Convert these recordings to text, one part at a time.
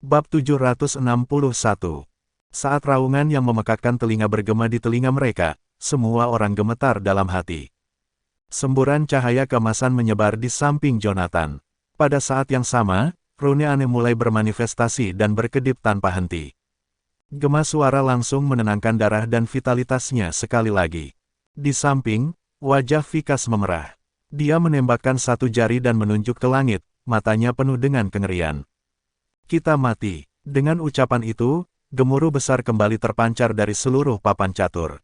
Bab 761. Saat raungan yang memekakkan telinga bergema di telinga mereka, semua orang gemetar dalam hati. Semburan cahaya keemasan menyebar di samping Jonathan. Pada saat yang sama, rune aneh mulai bermanifestasi dan berkedip tanpa henti. Gema suara langsung menenangkan darah dan vitalitasnya sekali lagi. Di samping, wajah Vikas memerah. Dia menembakkan satu jari dan menunjuk ke langit, matanya penuh dengan kengerian. Kita mati. Dengan ucapan itu, gemuruh besar kembali terpancar dari seluruh papan catur.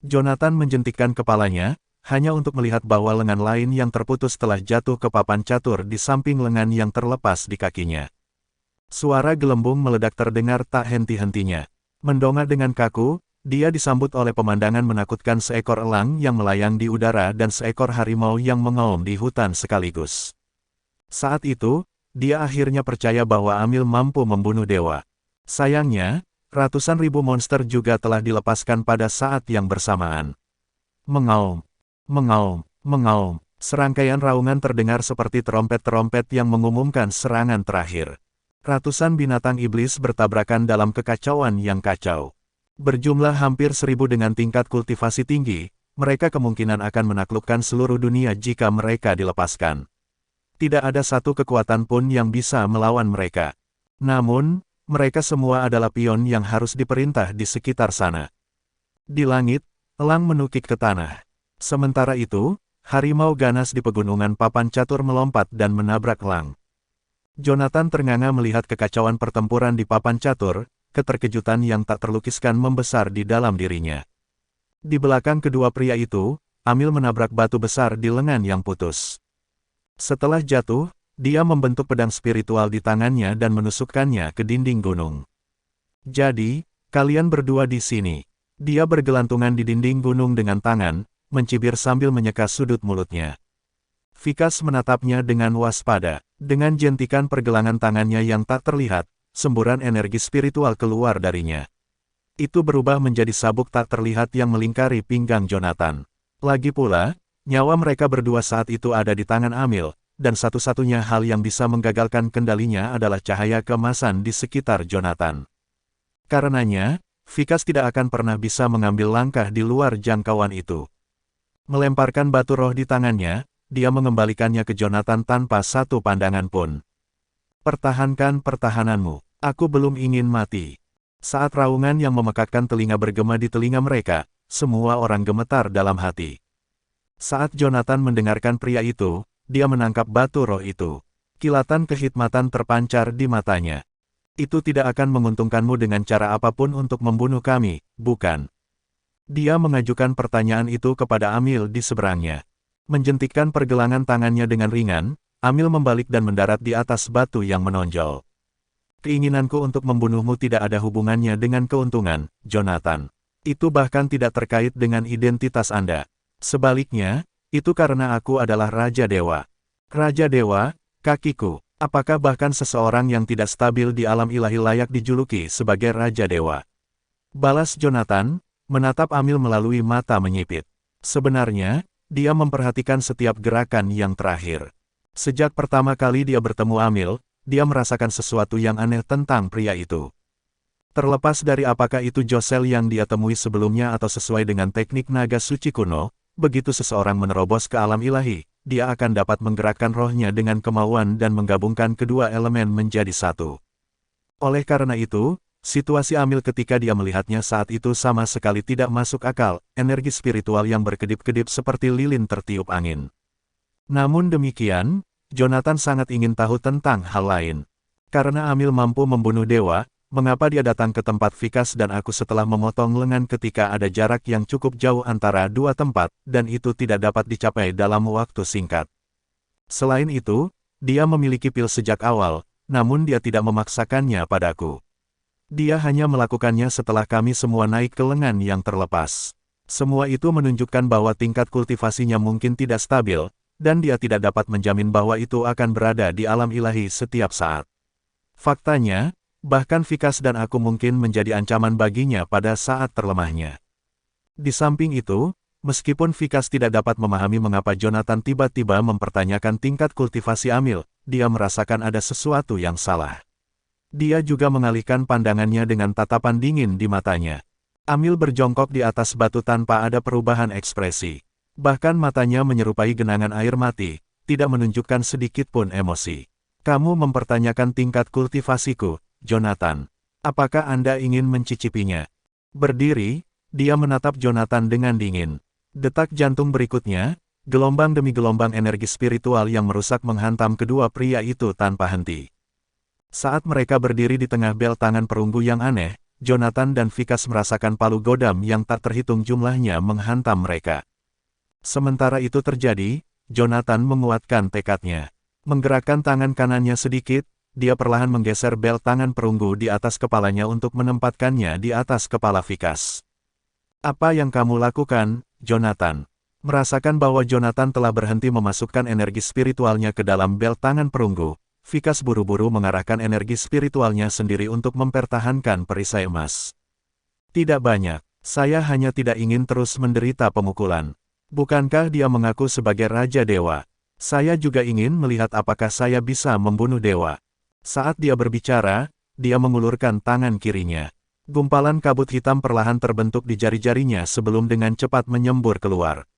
Jonathan menjentikkan kepalanya, hanya untuk melihat bahwa lengan lain yang terputus telah jatuh ke papan catur di samping lengan yang terlepas di kakinya. Suara gelembung meledak terdengar tak henti-hentinya. Mendongak dengan kaku, dia disambut oleh pemandangan menakutkan seekor elang yang melayang di udara dan seekor harimau yang mengaum di hutan sekaligus. Saat itu, dia akhirnya percaya bahwa Amil mampu membunuh dewa. Sayangnya, ratusan ribu monster juga telah dilepaskan pada saat yang bersamaan. Mengaum, mengaum, mengaum. Serangkaian raungan terdengar seperti trompet-trompet yang mengumumkan serangan terakhir. Ratusan binatang iblis bertabrakan dalam kekacauan yang kacau. Berjumlah hampir 1000 dengan tingkat kultivasi tinggi, mereka kemungkinan akan menaklukkan seluruh dunia jika mereka dilepaskan. Tidak ada satu kekuatan pun yang bisa melawan mereka. Namun, mereka semua adalah pion yang harus diperintah di sekitar sana. Di langit, elang menukik ke tanah. Sementara itu, harimau ganas di pegunungan papan catur melompat dan menabrak elang. Jonathan ternganga melihat kekacauan pertempuran di papan catur, keterkejutan yang tak terlukiskan membesar di dalam dirinya. Di belakang kedua pria itu, Amil menabrak batu besar di lengan yang putus. Setelah jatuh, dia membentuk pedang spiritual di tangannya dan menusukkannya ke dinding gunung. Jadi, kalian berdua di sini. Dia bergelantungan di dinding gunung dengan tangan, mencibir sambil menyeka sudut mulutnya. Vikas menatapnya dengan waspada. Dengan jentikan pergelangan tangannya yang tak terlihat, semburan energi spiritual keluar darinya. Itu berubah menjadi sabuk tak terlihat yang melingkari pinggang Jonathan. Lagi pula, nyawa mereka berdua saat itu ada di tangan Amil, dan satu-satunya hal yang bisa menggagalkan kendalinya adalah cahaya keemasan di sekitar Jonathan. Karenanya, Vikas tidak akan pernah bisa mengambil langkah di luar jangkauan itu. Melemparkan batu roh di tangannya, dia mengembalikannya ke Jonathan tanpa satu pandangan pun. Pertahankan pertahananmu, aku belum ingin mati. Saat raungan yang memekakkan telinga bergema di telinga mereka, semua orang gemetar dalam hati. Saat Jonathan mendengarkan pria itu, dia menangkap batu roh itu. Kilatan kehikmatan terpancar di matanya. Itu tidak akan menguntungkanmu dengan cara apapun untuk membunuh kami, bukan? Dia mengajukan pertanyaan itu kepada Amil di seberangnya. Menjentikkan pergelangan tangannya dengan ringan, Amil membalik dan mendarat di atas batu yang menonjol. Keinginanku untuk membunuhmu tidak ada hubungannya dengan keuntungan, Jonathan. Itu bahkan tidak terkait dengan identitas Anda. Sebaliknya, itu karena aku adalah Raja Dewa. Raja Dewa, kakiku. Apakah bahkan seseorang yang tidak stabil di alam ilahi layak dijuluki sebagai Raja Dewa? Balas Jonathan, menatap Amil melalui mata menyipit. Sebenarnya, dia memperhatikan setiap gerakan yang terakhir. Sejak pertama kali dia bertemu Amil, dia merasakan sesuatu yang aneh tentang pria itu. Terlepas dari apakah itu Josel yang dia temui sebelumnya atau sesuai dengan teknik naga suci kuno, begitu seseorang menerobos ke alam ilahi, dia akan dapat menggerakkan rohnya dengan kemauan dan menggabungkan kedua elemen menjadi satu. Oleh karena itu, situasi Amil ketika dia melihatnya saat itu sama sekali tidak masuk akal, energi spiritual yang berkedip-kedip seperti lilin tertiup angin. Namun demikian, Jonathan sangat ingin tahu tentang hal lain. Karena Amil mampu membunuh dewa, mengapa dia datang ke tempat Vikas dan aku setelah memotong lengan ketika ada jarak yang cukup jauh antara dua tempat, dan itu tidak dapat dicapai dalam waktu singkat. Selain itu, dia memiliki pil sejak awal, namun dia tidak memaksakannya padaku. Dia hanya melakukannya setelah kami semua naik ke lengan yang terlepas. Semua itu menunjukkan bahwa tingkat kultivasinya mungkin tidak stabil, dan dia tidak dapat menjamin bahwa itu akan berada di alam ilahi setiap saat. Faktanya, bahkan Vikas dan aku mungkin menjadi ancaman baginya pada saat terlemahnya. Di samping itu, meskipun Vikas tidak dapat memahami mengapa Jonathan tiba-tiba mempertanyakan tingkat kultivasi Amil, dia merasakan ada sesuatu yang salah. Dia juga mengalihkan pandangannya dengan tatapan dingin di matanya. Amil berjongkok di atas batu tanpa ada perubahan ekspresi. Bahkan matanya menyerupai genangan air mati, tidak menunjukkan sedikit pun emosi. Kamu mempertanyakan tingkat kultivasiku, Jonathan. Apakah Anda ingin mencicipinya? Berdiri, dia menatap Jonathan dengan dingin. Detak jantung berikutnya, gelombang demi gelombang energi spiritual yang merusak menghantam kedua pria itu tanpa henti. Saat mereka berdiri di tengah bel tangan perunggu yang aneh, Jonathan dan Vikas merasakan palu godam yang tak terhitung jumlahnya menghantam mereka. Sementara itu terjadi, Jonathan menguatkan tekadnya. Menggerakkan tangan kanannya sedikit, dia perlahan menggeser bel tangan perunggu di atas kepalanya untuk menempatkannya di atas kepala Vikas. Apa yang kamu lakukan, Jonathan? Merasakan bahwa Jonathan telah berhenti memasukkan energi spiritualnya ke dalam bel tangan perunggu, Vikas buru-buru mengarahkan energi spiritualnya sendiri untuk mempertahankan perisai emas. Tidak banyak, saya hanya tidak ingin terus menderita pemukulan. Bukankah dia mengaku sebagai Raja Dewa? Saya juga ingin melihat apakah saya bisa membunuh dewa. Saat dia berbicara, dia mengulurkan tangan kirinya. Gumpalan kabut hitam perlahan terbentuk di jari-jarinya sebelum dengan cepat menyembur keluar.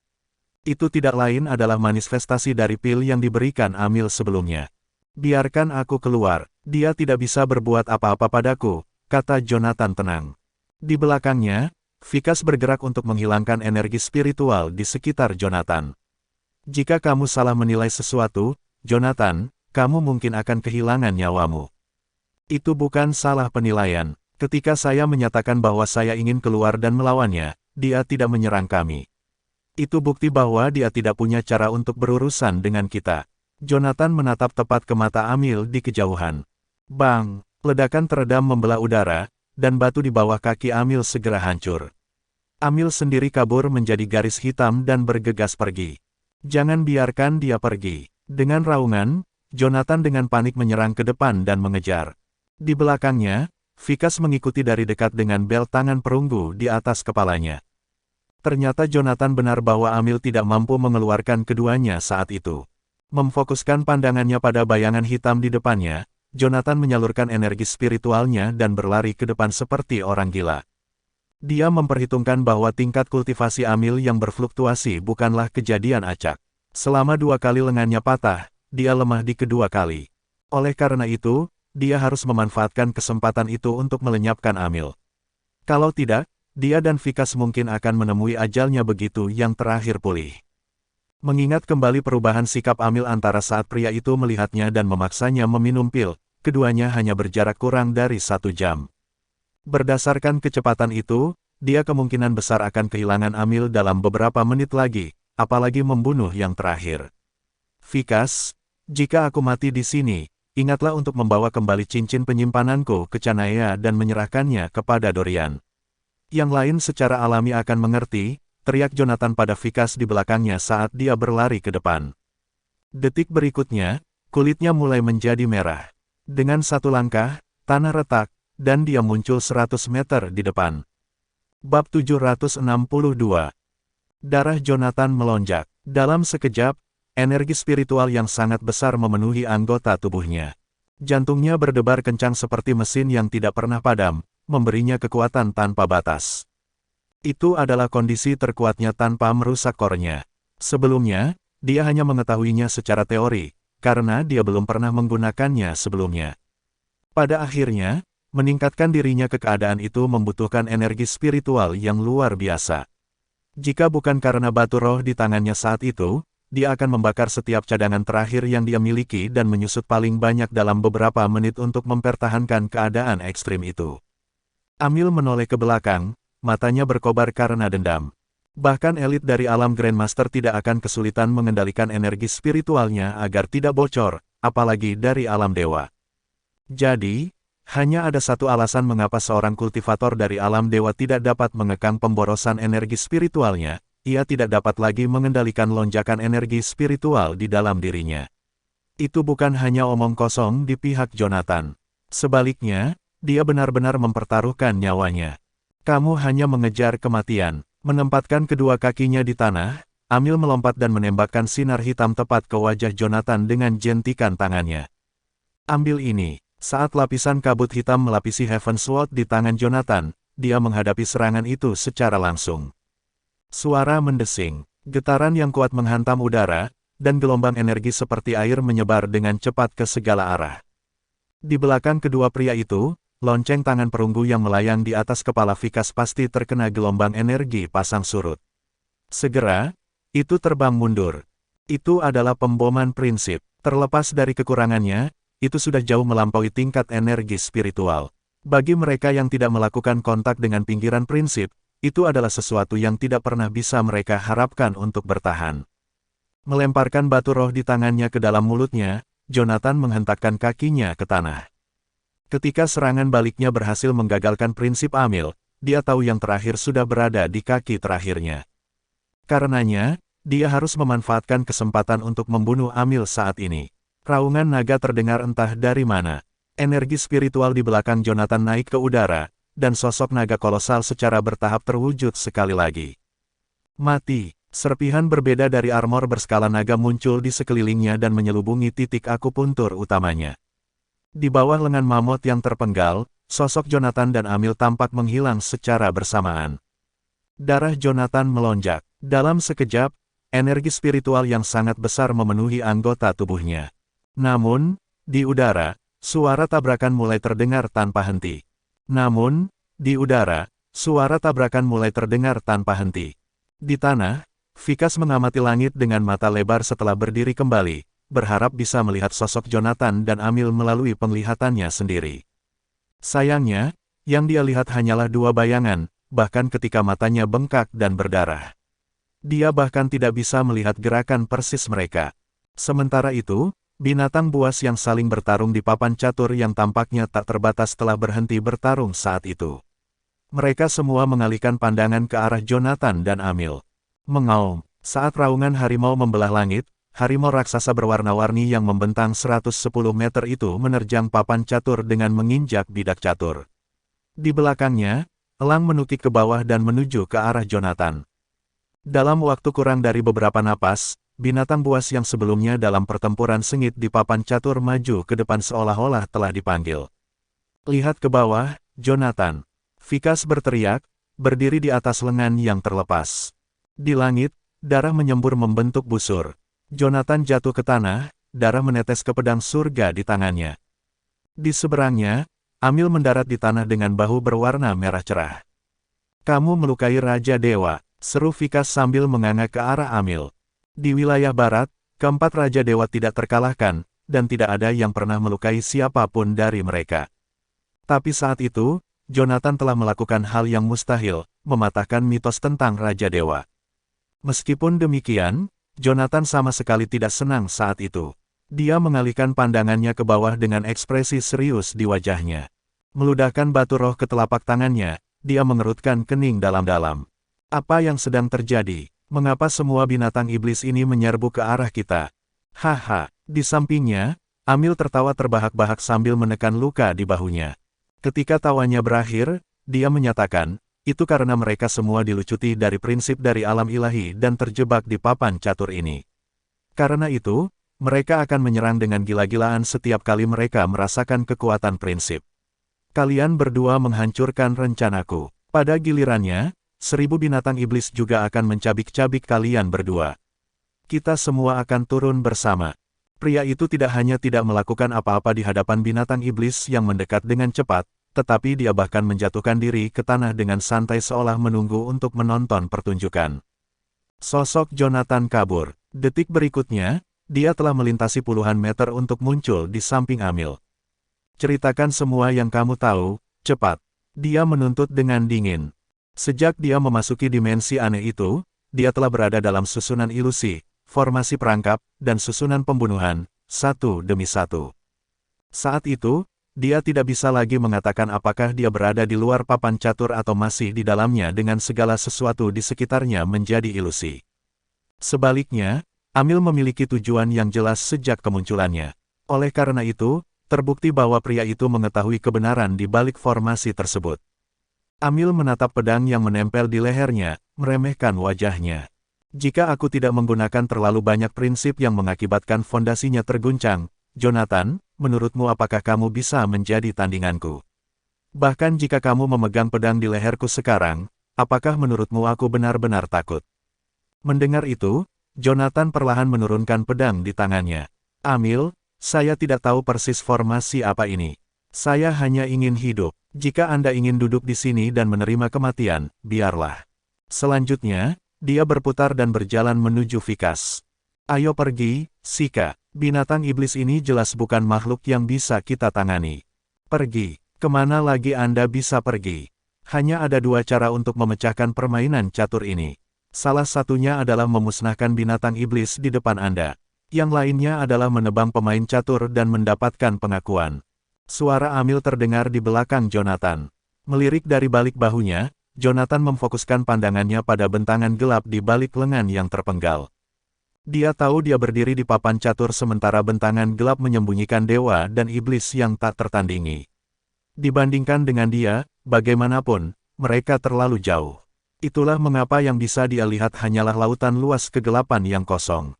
Itu tidak lain adalah manifestasi dari pil yang diberikan Amil sebelumnya. Biarkan aku keluar, dia tidak bisa berbuat apa-apa padaku, kata Jonathan tenang. Di belakangnya, Vikas bergerak untuk menghilangkan energi spiritual di sekitar Jonathan. Jika kamu salah menilai sesuatu, Jonathan, kamu mungkin akan kehilangan nyawamu. Itu bukan salah penilaian. Ketika saya menyatakan bahwa saya ingin keluar dan melawannya, dia tidak menyerang kami. Itu bukti bahwa dia tidak punya cara untuk berurusan dengan kita. Jonathan menatap tepat ke mata Amil di kejauhan. Bang! Ledakan teredam membelah udara, dan batu di bawah kaki Amil segera hancur. Amil sendiri kabur menjadi garis hitam dan bergegas pergi. Jangan biarkan dia pergi. Dengan raungan, Jonathan dengan panik menyerang ke depan dan mengejar. Di belakangnya, Vikas mengikuti dari dekat dengan bel tangan perunggu di atas kepalanya. Ternyata Jonathan benar bahwa Amil tidak mampu mengeluarkan keduanya saat itu. Memfokuskan pandangannya pada bayangan hitam di depannya, Jonathan menyalurkan energi spiritualnya dan berlari ke depan seperti orang gila. Dia memperhitungkan bahwa tingkat kultivasi Amil yang berfluktuasi bukanlah kejadian acak. Selama 2 kali lengannya patah, dia lemah di kedua kali. Oleh karena itu, dia harus memanfaatkan kesempatan itu untuk melenyapkan Amil. Kalau tidak, dia dan Vikas mungkin akan menemui ajalnya begitu yang terakhir pulih. Mengingat kembali perubahan sikap Amil antara saat pria itu melihatnya dan memaksanya meminum pil, keduanya hanya berjarak kurang dari 1 jam. Berdasarkan kecepatan itu, dia kemungkinan besar akan kehilangan Amil dalam beberapa menit lagi, apalagi membunuh yang terakhir. Vikas, jika aku mati di sini, ingatlah untuk membawa kembali cincin penyimpananku ke Canaya dan menyerahkannya kepada Dorian. Yang lain secara alami akan mengerti, teriak Jonathan pada Vikas di belakangnya saat dia berlari ke depan. Detik berikutnya, kulitnya mulai menjadi merah. Dengan satu langkah, tanah retak, dan dia muncul 100 meter di depan. Bab 762. Darah Jonathan melonjak. Dalam sekejap, energi spiritual yang sangat besar memenuhi anggota tubuhnya. Jantungnya berdebar kencang seperti mesin yang tidak pernah padam, memberinya kekuatan tanpa batas. Itu adalah kondisi terkuatnya tanpa merusak kornya. Sebelumnya, dia hanya mengetahuinya secara teori, karena dia belum pernah menggunakannya sebelumnya. Pada akhirnya, meningkatkan dirinya ke keadaan itu membutuhkan energi spiritual yang luar biasa. Jika bukan karena batu roh di tangannya saat itu, dia akan membakar setiap cadangan terakhir yang dia miliki dan menyusut paling banyak dalam beberapa menit untuk mempertahankan keadaan ekstrim itu. Amil menoleh ke belakang, matanya berkobar karena dendam. Bahkan elit dari alam Grandmaster tidak akan kesulitan mengendalikan energi spiritualnya agar tidak bocor, apalagi dari alam dewa. Jadi, hanya ada satu alasan mengapa seorang kultivator dari alam dewa tidak dapat mengekang pemborosan energi spiritualnya, ia tidak dapat lagi mengendalikan lonjakan energi spiritual di dalam dirinya. Itu bukan hanya omong kosong di pihak Jonathan. Sebaliknya, dia benar-benar mempertaruhkan nyawanya. Kamu hanya mengejar kematian. Menempatkan kedua kakinya di tanah, Amil melompat dan menembakkan sinar hitam tepat ke wajah Jonathan dengan jentikan tangannya. Ambil ini. Saat lapisan kabut hitam melapisi Heaven's Sword di tangan Jonathan, dia menghadapi serangan itu secara langsung. Suara mendesing, getaran yang kuat menghantam udara, dan gelombang energi seperti air menyebar dengan cepat ke segala arah. Di belakang kedua pria itu, lonceng tangan perunggu yang melayang di atas kepala Vikas pasti terkena gelombang energi pasang surut. Segera, itu terbang mundur. Itu adalah pemboman prinsip. Terlepas dari kekurangannya, itu sudah jauh melampaui tingkat energi spiritual. Bagi mereka yang tidak melakukan kontak dengan pinggiran prinsip, itu adalah sesuatu yang tidak pernah bisa mereka harapkan untuk bertahan. Melemparkan batu roh di tangannya ke dalam mulutnya, Jonathan menghentakkan kakinya ke tanah. Ketika serangan baliknya berhasil menggagalkan prinsip Amil, dia tahu yang terakhir sudah berada di kaki terakhirnya. Karenanya, dia harus memanfaatkan kesempatan untuk membunuh Amil saat ini. Raungan naga terdengar entah dari mana. Energi spiritual di belakang Jonathan naik ke udara, dan sosok naga kolosal secara bertahap terwujud sekali lagi. Mati. Serpihan berbeda dari armor berskala naga muncul di sekelilingnya dan menyelubungi titik akupuntur utamanya. Di bawah lengan mamut yang terpenggal, sosok Jonathan dan Amil tampak menghilang secara bersamaan. Darah Jonathan melonjak. Dalam sekejap, energi spiritual yang sangat besar memenuhi anggota tubuhnya. Namun, di udara, suara tabrakan mulai terdengar tanpa henti. Di tanah, Vikas mengamati langit dengan mata lebar setelah berdiri kembali, berharap bisa melihat sosok Jonathan dan Amil melalui penglihatannya sendiri. Sayangnya, yang dia lihat hanyalah dua bayangan, bahkan ketika matanya bengkak dan berdarah. Dia bahkan tidak bisa melihat gerakan persis mereka. Sementara itu, binatang buas yang saling bertarung di papan catur yang tampaknya tak terbatas telah berhenti bertarung saat itu. Mereka semua mengalihkan pandangan ke arah Jonathan dan Amil. Mengaum, saat raungan harimau membelah langit, harimau raksasa berwarna-warni yang membentang 110 meter itu menerjang papan catur dengan menginjak bidak catur. Di belakangnya, elang menukik ke bawah dan menuju ke arah Jonathan. Dalam waktu kurang dari beberapa napas, binatang buas yang sebelumnya dalam pertempuran sengit di papan catur maju ke depan seolah-olah telah dipanggil. Lihat ke bawah, Jonathan. Vikas berteriak, berdiri di atas lengan yang terlepas. Di langit, darah menyembur membentuk busur. Jonathan jatuh ke tanah, darah menetes ke pedang surga di tangannya. Di seberangnya, Amil mendarat di tanah dengan bahu berwarna merah cerah. Kamu melukai Raja Dewa, seru Vikas sambil menganga ke arah Amil. Di wilayah barat, keempat Raja Dewa tidak terkalahkan, dan tidak ada yang pernah melukai siapapun dari mereka. Tapi saat itu, Jonathan telah melakukan hal yang mustahil, mematahkan mitos tentang Raja Dewa. Meskipun demikian, Jonathan sama sekali tidak senang saat itu. Dia mengalihkan pandangannya ke bawah dengan ekspresi serius di wajahnya. Meludahkan batu roh ke telapak tangannya, dia mengerutkan kening dalam-dalam. Apa yang sedang terjadi? Mengapa semua binatang iblis ini menyerbu ke arah kita? Haha, di sampingnya, Amil tertawa terbahak-bahak sambil menekan luka di bahunya. Ketika tawanya berakhir, dia menyatakan, itu karena mereka semua dilucuti dari prinsip dari alam ilahi dan terjebak di papan catur ini. Karena itu, mereka akan menyerang dengan gila-gilaan setiap kali mereka merasakan kekuatan prinsip. Kalian berdua menghancurkan rencanaku. Pada gilirannya, 1000 binatang iblis juga akan mencabik-cabik kalian berdua. Kita semua akan turun bersama. Pria itu tidak hanya tidak melakukan apa-apa di hadapan binatang iblis yang mendekat dengan cepat, tetapi dia bahkan menjatuhkan diri ke tanah dengan santai seolah menunggu untuk menonton pertunjukan. Sosok Jonathan kabur. Detik berikutnya, dia telah melintasi puluhan meter untuk muncul di samping Amil. Ceritakan semua yang kamu tahu, cepat. Dia menuntut dengan dingin. Sejak dia memasuki dimensi aneh itu, dia telah berada dalam susunan ilusi, formasi perangkap, dan susunan pembunuhan, satu demi satu. Saat itu, dia tidak bisa lagi mengatakan apakah dia berada di luar papan catur atau masih di dalamnya dengan segala sesuatu di sekitarnya menjadi ilusi. Sebaliknya, Amil memiliki tujuan yang jelas sejak kemunculannya. Oleh karena itu, terbukti bahwa pria itu mengetahui kebenaran di balik formasi tersebut. Amil menatap pedang yang menempel di lehernya, meremehkan wajahnya. Jika aku tidak menggunakan terlalu banyak prinsip yang mengakibatkan fondasinya terguncang, Jonathan, menurutmu apakah kamu bisa menjadi tandinganku? Bahkan jika kamu memegang pedang di leherku sekarang, apakah menurutmu aku benar-benar takut? Mendengar itu, Jonathan perlahan menurunkan pedang di tangannya. Amil, saya tidak tahu persis formasi apa ini. Saya hanya ingin hidup. Jika Anda ingin duduk di sini dan menerima kematian, biarlah. Selanjutnya, dia berputar dan berjalan menuju Vikas. Ayo pergi, Sika. Binatang iblis ini jelas bukan makhluk yang bisa kita tangani. Pergi. Kemana lagi Anda bisa pergi? Hanya ada dua cara untuk memecahkan permainan catur ini. Salah satunya adalah memusnahkan binatang iblis di depan Anda. Yang lainnya adalah menebang pemain catur dan mendapatkan pengakuan. Suara Amil terdengar di belakang Jonathan. Melirik dari balik bahunya, Jonathan memfokuskan pandangannya pada bentangan gelap di balik lengan yang terpenggal. Dia tahu dia berdiri di papan catur sementara bentangan gelap menyembunyikan dewa dan iblis yang tak tertandingi. Dibandingkan dengan dia, bagaimanapun, mereka terlalu jauh. Itulah mengapa yang bisa dia lihat hanyalah lautan luas kegelapan yang kosong.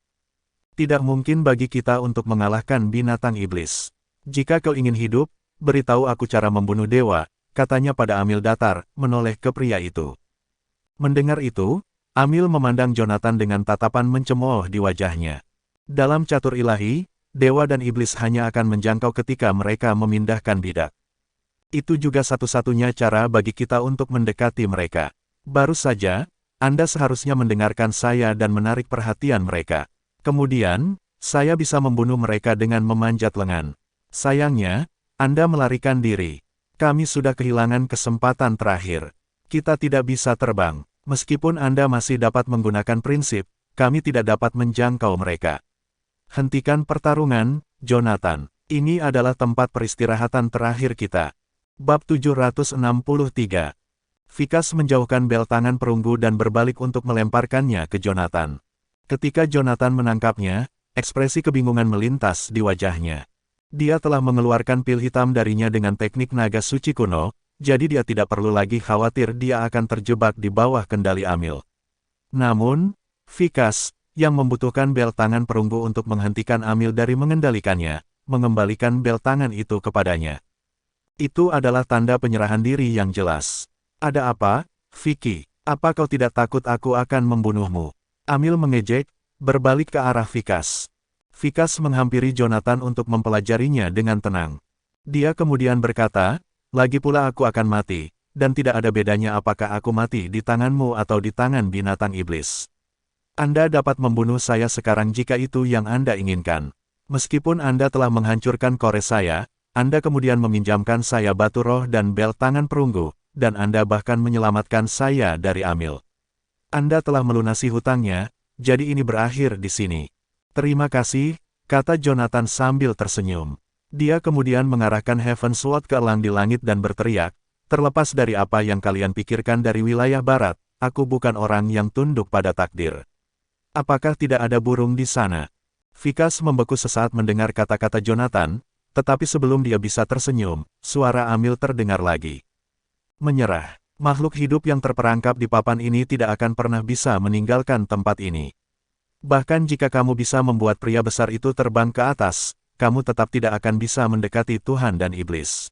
Tidak mungkin bagi kita untuk mengalahkan binatang iblis. Jika kau ingin hidup, beritahu aku cara membunuh dewa, katanya pada Amil datar, menoleh ke pria itu. Mendengar itu, Amil memandang Jonathan dengan tatapan mencemooh di wajahnya. Dalam catur ilahi, dewa dan iblis hanya akan menjangkau ketika mereka memindahkan bidak. Itu juga satu-satunya cara bagi kita untuk mendekati mereka. Baru saja, Anda seharusnya mendengarkan saya dan menarik perhatian mereka. Kemudian, saya bisa membunuh mereka dengan memanjat lengan. Sayangnya, Anda melarikan diri. Kami sudah kehilangan kesempatan terakhir. Kita tidak bisa terbang. Meskipun Anda masih dapat menggunakan prinsip, kami tidak dapat menjangkau mereka. Hentikan pertarungan, Jonathan. Ini adalah tempat peristirahatan terakhir kita. Bab 763. Vikas menjauhkan bel tangan perunggu dan berbalik untuk melemparkannya ke Jonathan. Ketika Jonathan menangkapnya, ekspresi kebingungan melintas di wajahnya. Dia telah mengeluarkan pil hitam darinya dengan teknik naga suci kuno, jadi dia tidak perlu lagi khawatir dia akan terjebak di bawah kendali Amil. Namun, Vikas, yang membutuhkan bel tangan perunggu untuk menghentikan Amil dari mengendalikannya, mengembalikan bel tangan itu kepadanya. Itu adalah tanda penyerahan diri yang jelas. Ada apa, Vicky? Apa kau tidak takut aku akan membunuhmu? Amil mengejek, berbalik ke arah Vikas. Vikas menghampiri Jonathan untuk mempelajarinya dengan tenang. Dia kemudian berkata, lagi pula aku akan mati, dan tidak ada bedanya apakah aku mati di tanganmu atau di tangan binatang iblis. Anda dapat membunuh saya sekarang jika itu yang Anda inginkan. Meskipun Anda telah menghancurkan kores saya, Anda kemudian meminjamkan saya batu roh dan bel tangan perunggu, dan Anda bahkan menyelamatkan saya dari Amil. Anda telah melunasi hutangnya, jadi ini berakhir di sini. Terima kasih, kata Jonathan sambil tersenyum. Dia kemudian mengarahkan Heaven Sword ke elang di langit dan berteriak, terlepas dari apa yang kalian pikirkan dari wilayah barat, aku bukan orang yang tunduk pada takdir. Apakah tidak ada burung di sana? Vikas membeku sesaat mendengar kata-kata Jonathan, tetapi sebelum dia bisa tersenyum, suara Amil terdengar lagi. Menyerah. Makhluk hidup yang terperangkap di papan ini tidak akan pernah bisa meninggalkan tempat ini. Bahkan jika kamu bisa membuat pria besar itu terbang ke atas, kamu tetap tidak akan bisa mendekati Tuhan dan iblis.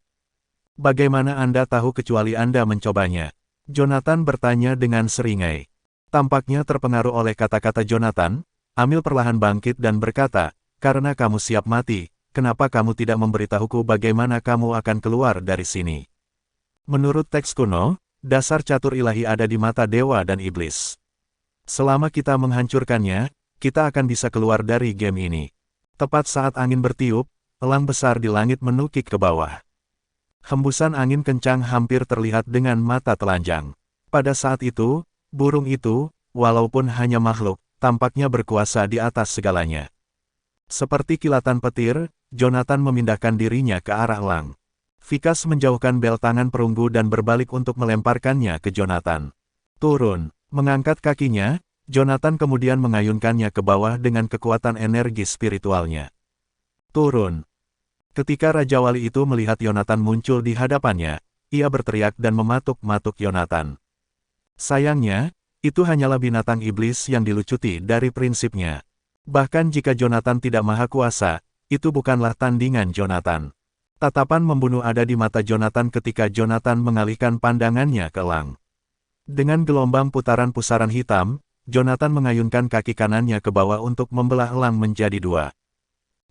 Bagaimana Anda tahu kecuali Anda mencobanya? Jonathan bertanya dengan seringai. Tampaknya terpengaruh oleh kata-kata Jonathan, Amil perlahan bangkit dan berkata, karena kamu siap mati, kenapa kamu tidak memberitahuku bagaimana kamu akan keluar dari sini? Menurut teks kuno, dasar catur ilahi ada di mata dewa dan iblis. Selama kita menghancurkannya, kita akan bisa keluar dari game ini. Tepat saat angin bertiup, elang besar di langit menukik ke bawah. Hembusan angin kencang hampir terlihat dengan mata telanjang. Pada saat itu, burung itu, walaupun hanya makhluk, tampaknya berkuasa di atas segalanya. Seperti kilatan petir, Jonathan memindahkan dirinya ke arah elang. Vikas menjauhkan bel tangan perunggu dan berbalik untuk melemparkannya ke Jonathan. Turun. Mengangkat kakinya, Jonathan kemudian mengayunkannya ke bawah dengan kekuatan energi spiritualnya. Turun. Ketika Raja Wali itu melihat Yonatan muncul di hadapannya, ia berteriak dan mematuk-matuk Yonatan. Sayangnya, itu hanyalah binatang iblis yang dilucuti dari prinsipnya. Bahkan jika Jonathan tidak maha kuasa, itu bukanlah tandingan Jonathan. Tatapan membunuh ada di mata Jonathan ketika Jonathan mengalihkan pandangannya ke elang. Dengan gelombang putaran pusaran hitam, Jonathan mengayunkan kaki kanannya ke bawah untuk membelah elang menjadi dua.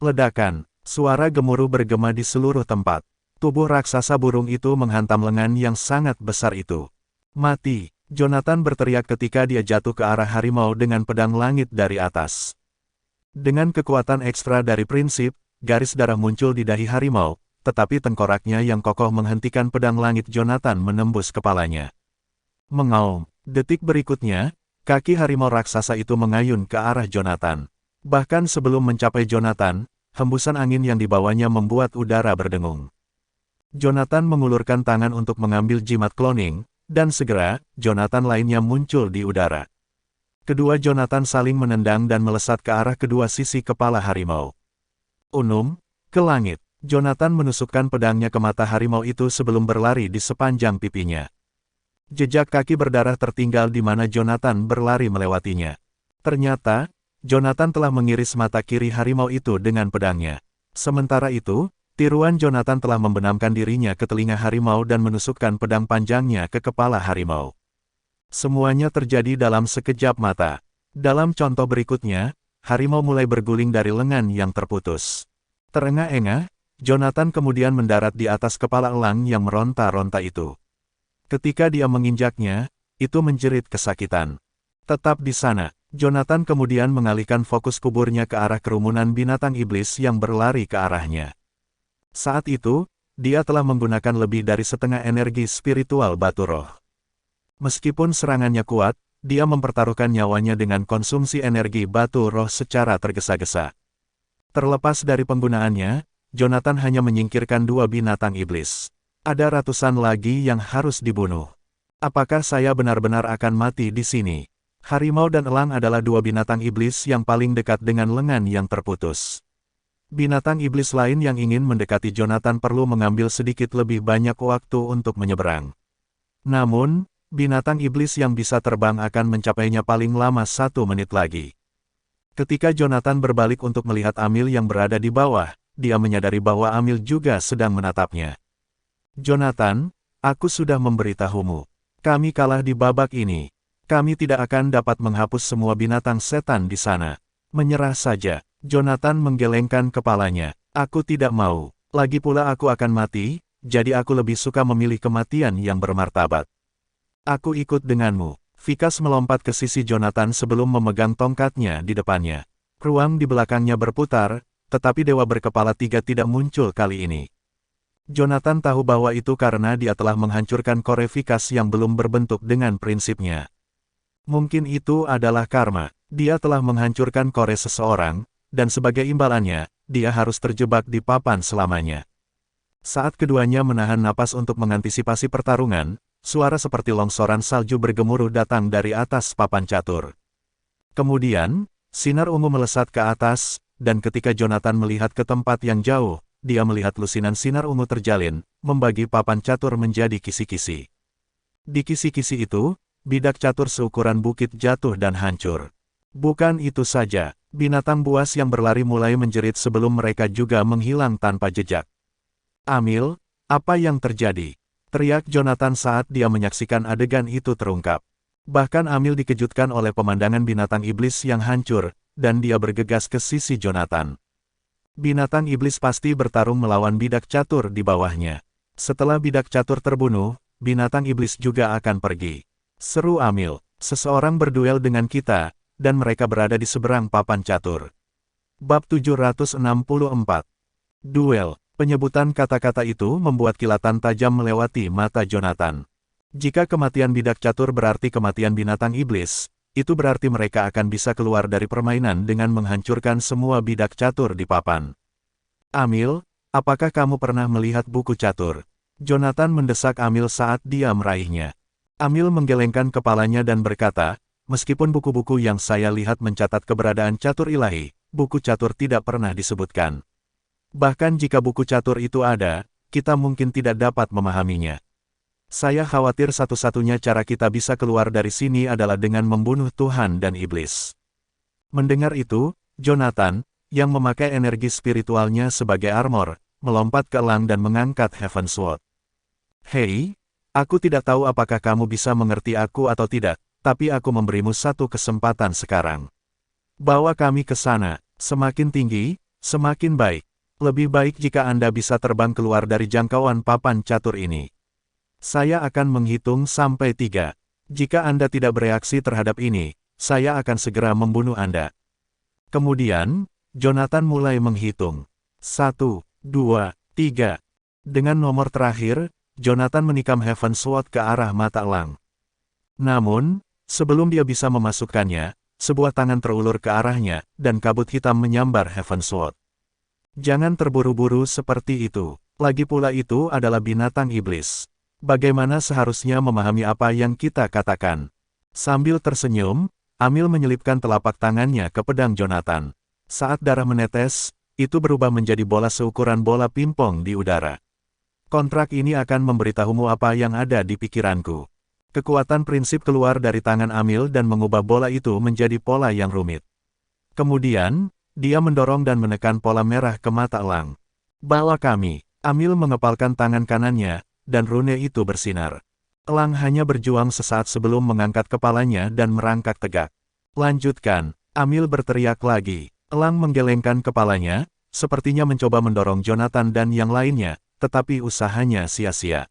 Ledakan, suara gemuruh bergema di seluruh tempat. Tubuh raksasa burung itu menghantam lengan yang sangat besar itu. Mati, Jonathan berteriak ketika dia jatuh ke arah harimau dengan pedang langit dari atas. Dengan kekuatan ekstra dari prinsip, garis darah muncul di dahi harimau, tetapi tengkoraknya yang kokoh menghentikan pedang langit Jonathan menembus kepalanya. Mengaum, detik berikutnya, kaki harimau raksasa itu mengayun ke arah Jonathan. Bahkan sebelum mencapai Jonathan, hembusan angin yang dibawanya membuat udara berdengung. Jonathan mengulurkan tangan untuk mengambil jimat cloning, dan segera, Jonathan lainnya muncul di udara. Kedua Jonathan saling menendang dan melesat ke arah kedua sisi kepala harimau. Unum, ke langit. Jonathan menusukkan pedangnya ke mata harimau itu sebelum berlari di sepanjang pipinya. Jejak kaki berdarah tertinggal di mana Jonathan berlari melewatinya. Ternyata, Jonathan telah mengiris mata kiri harimau itu dengan pedangnya. Sementara itu, tiruan Jonathan telah membenamkan dirinya ke telinga harimau dan menusukkan pedang panjangnya ke kepala harimau. Semuanya terjadi dalam sekejap mata. Dalam contoh berikutnya, harimau mulai berguling dari lengan yang terputus. Terengah-engah, Jonathan kemudian mendarat di atas kepala elang yang meronta-ronta itu. Ketika dia menginjaknya, itu menjerit kesakitan. Tetap di sana, Jonathan kemudian mengalihkan fokus kuburnya ke arah kerumunan binatang iblis yang berlari ke arahnya. Saat itu, dia telah menggunakan lebih dari setengah energi spiritual batu roh. Meskipun serangannya kuat, dia mempertaruhkan nyawanya dengan konsumsi energi batu roh secara tergesa-gesa. Terlepas dari penggunaannya, Jonathan hanya menyingkirkan dua binatang iblis. Ada ratusan lagi yang harus dibunuh. Apakah saya benar-benar akan mati di sini? Harimau dan elang adalah dua binatang iblis yang paling dekat dengan lengan yang terputus. Binatang iblis lain yang ingin mendekati Jonathan perlu mengambil sedikit lebih banyak waktu untuk menyeberang. Namun, binatang iblis yang bisa terbang akan mencapainya paling lama 1 menit lagi. Ketika Jonathan berbalik untuk melihat Amil yang berada di bawah, dia menyadari bahwa Amil juga sedang menatapnya. Jonathan, aku sudah memberitahumu. Kami kalah di babak ini. Kami tidak akan dapat menghapus semua binatang setan di sana. Menyerah saja. Jonathan menggelengkan kepalanya. Aku tidak mau. Lagi pula aku akan mati, jadi aku lebih suka memilih kematian yang bermartabat. Aku ikut denganmu. Vikas melompat ke sisi Jonathan sebelum memegang tongkatnya di depannya. Ruang di belakangnya berputar, tetapi dewa berkepala 3 tidak muncul kali ini. Jonathan tahu bahwa itu karena dia telah menghancurkan kore Vikas yang belum berbentuk dengan prinsipnya. Mungkin itu adalah karma. Dia telah menghancurkan kore seseorang, dan sebagai imbalannya, dia harus terjebak di papan selamanya. Saat keduanya menahan napas untuk mengantisipasi pertarungan, suara seperti longsoran salju bergemuruh datang dari atas papan catur. Kemudian, sinar ungu melesat ke atas, dan ketika Jonathan melihat ke tempat yang jauh, dia melihat lusinan sinar ungu terjalin, membagi papan catur menjadi kisi-kisi. Di kisi-kisi itu, bidak catur seukuran bukit jatuh dan hancur. Bukan itu saja, binatang buas yang berlari mulai menjerit sebelum mereka juga menghilang tanpa jejak. Amil, apa yang terjadi? Teriak Jonathan saat dia menyaksikan adegan itu terungkap. Bahkan Amil dikejutkan oleh pemandangan binatang iblis yang hancur, dan dia bergegas ke sisi Jonathan. Binatang iblis pasti bertarung melawan bidak catur di bawahnya. Setelah bidak catur terbunuh, binatang iblis juga akan pergi. Seru Amil, seseorang berduel dengan kita, dan mereka berada di seberang papan catur. Bab 764. Duel. Penyebutan kata-kata itu membuat kilatan tajam melewati mata Jonathan. Jika kematian bidak catur berarti kematian binatang iblis, itu berarti mereka akan bisa keluar dari permainan dengan menghancurkan semua bidak catur di papan. Amil, apakah kamu pernah melihat buku catur? Jonathan mendesak Amil saat dia meraihnya. Amil menggelengkan kepalanya dan berkata, meskipun buku-buku yang saya lihat mencatat keberadaan catur ilahi, buku catur tidak pernah disebutkan. Bahkan jika buku catur itu ada, kita mungkin tidak dapat memahaminya. Saya khawatir satu-satunya cara kita bisa keluar dari sini adalah dengan membunuh Tuhan dan iblis. Mendengar itu, Jonathan, yang memakai energi spiritualnya sebagai armor, melompat ke elang dan mengangkat Heaven Sword. Hei, aku tidak tahu apakah kamu bisa mengerti aku atau tidak, tapi aku memberimu satu kesempatan sekarang. Bawa kami ke sana, semakin tinggi, semakin baik. Lebih baik jika Anda bisa terbang keluar dari jangkauan papan catur ini. Saya akan menghitung sampai 3. Jika Anda tidak bereaksi terhadap ini, saya akan segera membunuh Anda. Kemudian, Jonathan mulai menghitung. 1, 2, 3. Dengan nomor terakhir, Jonathan menikam Heaven Sword ke arah mata elang. Namun, sebelum dia bisa memasukkannya, sebuah tangan terulur ke arahnya, dan kabut hitam menyambar Heaven Sword. Jangan terburu-buru seperti itu. Lagi pula itu adalah binatang iblis. Bagaimana seharusnya memahami apa yang kita katakan? Sambil tersenyum, Amil menyelipkan telapak tangannya ke pedang Jonathan. Saat darah menetes, itu berubah menjadi bola seukuran bola pingpong di udara. Kontrak ini akan memberitahumu apa yang ada di pikiranku. Kekuatan prinsip keluar dari tangan Amil dan mengubah bola itu menjadi pola yang rumit. Kemudian, dia mendorong dan menekan pola merah ke mata elang. Bawa kami. Amil mengepalkan tangan kanannya, dan rune itu bersinar. Elang hanya berjuang sesaat sebelum mengangkat kepalanya dan merangkak tegak. Lanjutkan, Amil berteriak lagi. Elang menggelengkan kepalanya, sepertinya mencoba mendorong Jonathan dan yang lainnya, tetapi usahanya sia-sia.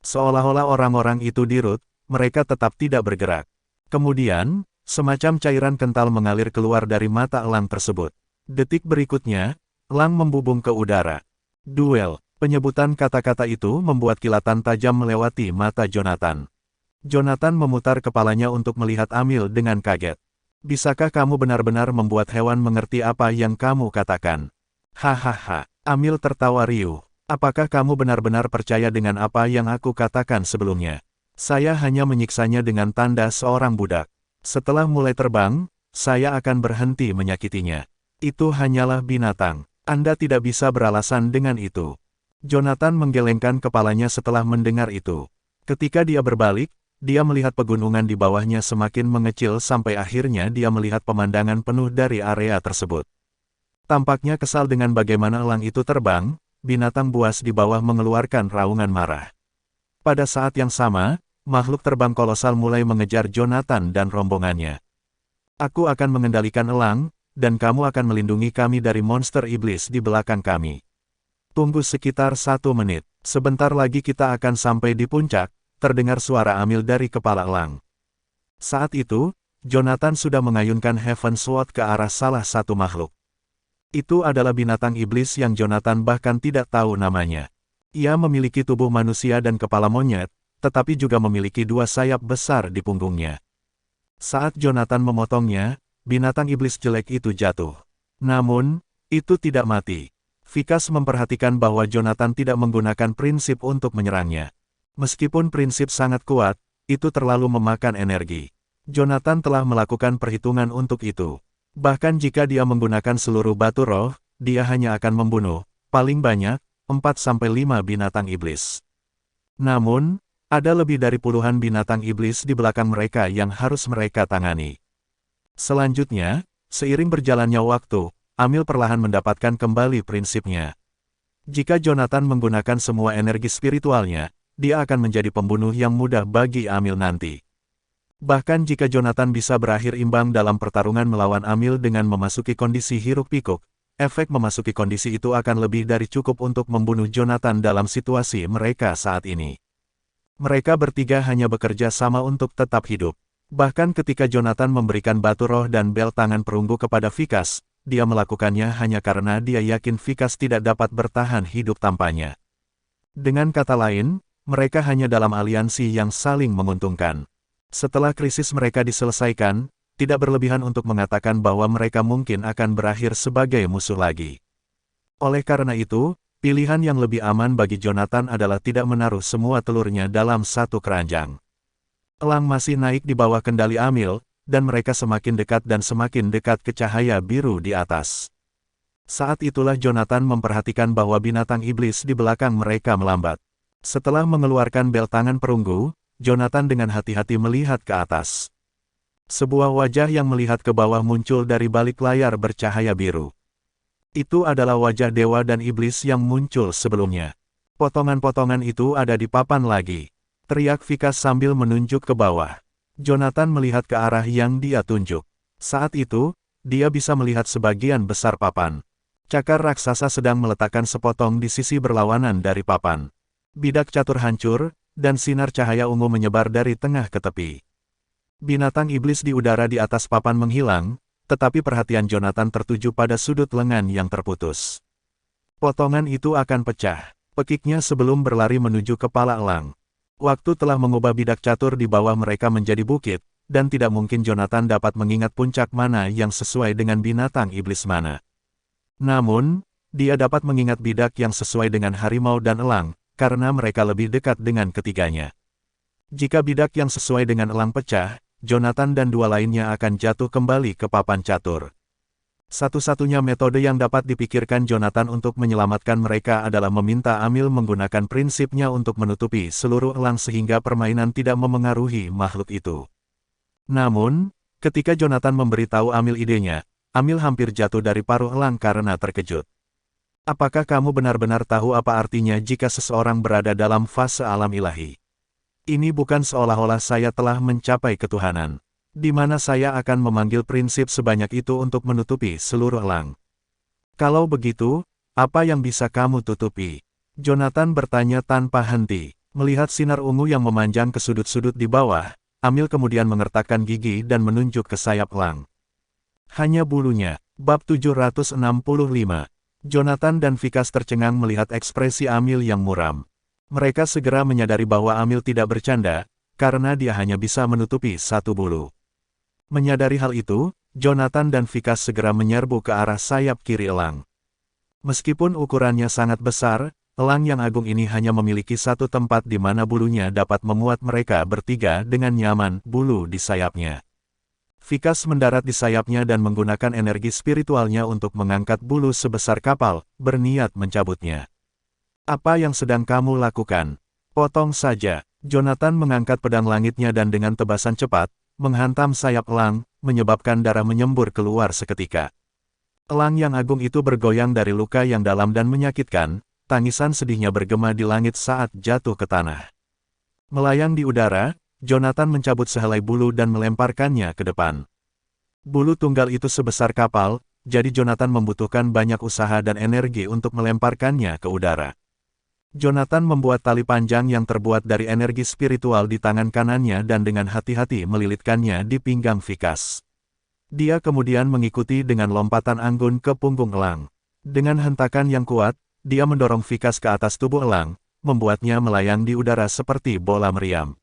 Seolah-olah orang-orang itu dirut, mereka tetap tidak bergerak. Kemudian, semacam cairan kental mengalir keluar dari mata elang tersebut. Detik berikutnya, elang membubung ke udara. Duel. Penyebutan kata-kata itu membuat kilatan tajam melewati mata Jonathan. Jonathan memutar kepalanya untuk melihat Amil dengan kaget. Bisakah kamu benar-benar membuat hewan mengerti apa yang kamu katakan? Hahaha, Amil tertawa riuh. Apakah kamu benar-benar percaya dengan apa yang aku katakan sebelumnya? Saya hanya menyiksanya dengan tanda seorang budak. Setelah mulai terbang, saya akan berhenti menyakitinya. Itu hanyalah binatang. Anda tidak bisa beralasan dengan itu. Jonathan menggelengkan kepalanya setelah mendengar itu. Ketika dia berbalik, dia melihat pegunungan di bawahnya semakin mengecil sampai akhirnya dia melihat pemandangan penuh dari area tersebut. Tampaknya kesal dengan bagaimana elang itu terbang, binatang buas di bawah mengeluarkan raungan marah. Pada saat yang sama, makhluk terbang kolosal mulai mengejar Jonathan dan rombongannya. Aku akan mengendalikan elang, dan kamu akan melindungi kami dari monster iblis di belakang kami. Tunggu sekitar 1 menit, sebentar lagi kita akan sampai di puncak. Terdengar suara Amil dari kepala elang. Saat itu, Jonathan sudah mengayunkan Heaven Sword ke arah salah satu makhluk. Itu adalah binatang iblis yang Jonathan bahkan tidak tahu namanya. Ia memiliki tubuh manusia dan kepala monyet, tetapi juga memiliki 2 sayap besar di punggungnya. Saat Jonathan memotongnya, binatang iblis jelek itu jatuh. Namun, itu tidak mati. Vikas memperhatikan bahwa Jonathan tidak menggunakan prinsip untuk menyerangnya. Meskipun prinsip sangat kuat, itu terlalu memakan energi. Jonathan telah melakukan perhitungan untuk itu. Bahkan jika dia menggunakan seluruh batu roh, dia hanya akan membunuh, paling banyak, 4-5 binatang iblis. Namun, ada lebih dari puluhan binatang iblis di belakang mereka yang harus mereka tangani. Selanjutnya, seiring berjalannya waktu, Amil perlahan mendapatkan kembali prinsipnya. Jika Jonathan menggunakan semua energi spiritualnya, dia akan menjadi pembunuh yang mudah bagi Amil nanti. Bahkan jika Jonathan bisa berakhir imbang dalam pertarungan melawan Amil dengan memasuki kondisi hiruk-pikuk, efek memasuki kondisi itu akan lebih dari cukup untuk membunuh Jonathan dalam situasi mereka saat ini. Mereka bertiga hanya bekerja sama untuk tetap hidup. Bahkan ketika Jonathan memberikan batu roh dan bel tangan perunggu kepada Vikas, dia melakukannya hanya karena dia yakin Vikas tidak dapat bertahan hidup tanpanya. Dengan kata lain, mereka hanya dalam aliansi yang saling menguntungkan. Setelah krisis mereka diselesaikan, tidak berlebihan untuk mengatakan bahwa mereka mungkin akan berakhir sebagai musuh lagi. Oleh karena itu, pilihan yang lebih aman bagi Jonathan adalah tidak menaruh semua telurnya dalam satu keranjang. Elang masih naik di bawah kendali Amil, dan mereka semakin dekat ke cahaya biru di atas. Saat itulah Jonathan memperhatikan bahwa binatang iblis di belakang mereka melambat. Setelah mengeluarkan bel tangan perunggu, Jonathan dengan hati-hati melihat ke atas. Sebuah wajah yang melihat ke bawah muncul dari balik layar bercahaya biru. Itu adalah wajah dewa dan iblis yang muncul sebelumnya. Potongan-potongan itu ada di papan lagi. Teriak Vikas sambil menunjuk ke bawah. Jonathan melihat ke arah yang dia tunjuk. Saat itu, dia bisa melihat sebagian besar papan. Cakar raksasa sedang meletakkan sepotong di sisi berlawanan dari papan. Bidak catur hancur, dan sinar cahaya ungu menyebar dari tengah ke tepi. Binatang iblis di udara di atas papan menghilang, tetapi perhatian Jonathan tertuju pada sudut lengan yang terputus. Potongan itu akan pecah, pekiknya sebelum berlari menuju kepala elang. Waktu telah mengubah bidak catur di bawah mereka menjadi bukit, dan tidak mungkin Jonathan dapat mengingat puncak mana yang sesuai dengan binatang iblis mana. Namun, dia dapat mengingat bidak yang sesuai dengan harimau dan elang, karena mereka lebih dekat dengan ketiganya. Jika bidak yang sesuai dengan elang pecah, Jonathan dan dua lainnya akan jatuh kembali ke papan catur. Satu-satunya metode yang dapat dipikirkan Jonathan untuk menyelamatkan mereka adalah meminta Amil menggunakan prinsipnya untuk menutupi seluruh elang sehingga permainan tidak memengaruhi makhluk itu. Namun, ketika Jonathan memberitahu Amil idenya, Amil hampir jatuh dari paruh elang karena terkejut. Apakah kamu benar-benar tahu apa artinya jika seseorang berada dalam fase alam ilahi? Ini bukan seolah-olah saya telah mencapai ketuhanan, di mana saya akan memanggil prinsip sebanyak itu untuk menutupi seluruh elang. Kalau begitu, apa yang bisa kamu tutupi? Jonathan bertanya tanpa henti. Melihat sinar ungu yang memanjang ke sudut-sudut di bawah, Amil kemudian mengertakkan gigi dan menunjuk ke sayap elang. Hanya bulunya. Bab 765. Jonathan dan Vikas tercengang melihat ekspresi Amil yang muram. Mereka segera menyadari bahwa Amil tidak bercanda, karena dia hanya bisa menutupi satu bulu. Menyadari hal itu, Jonathan dan Vikas segera menyerbu ke arah sayap kiri elang. Meskipun ukurannya sangat besar, elang yang agung ini hanya memiliki satu tempat di mana bulunya dapat memuat mereka bertiga dengan nyaman, bulu di sayapnya. Vikas mendarat di sayapnya dan menggunakan energi spiritualnya untuk mengangkat bulu sebesar kapal, berniat mencabutnya. Apa yang sedang kamu lakukan? Potong saja. Jonathan mengangkat pedang langitnya dan dengan tebasan cepat, menghantam sayap elang, menyebabkan darah menyembur keluar seketika. Elang yang agung itu bergoyang dari luka yang dalam dan menyakitkan, tangisan sedihnya bergema di langit saat jatuh ke tanah. Melayang di udara, Jonathan mencabut sehelai bulu dan melemparkannya ke depan. Bulu tunggal itu sebesar kapal, jadi Jonathan membutuhkan banyak usaha dan energi untuk melemparkannya ke udara. Jonathan membuat tali panjang yang terbuat dari energi spiritual di tangan kanannya dan dengan hati-hati melilitkannya di pinggang Vikas. Dia kemudian mengikuti dengan lompatan anggun ke punggung elang. Dengan hentakan yang kuat, dia mendorong Vikas ke atas tubuh elang, membuatnya melayang di udara seperti bola meriam.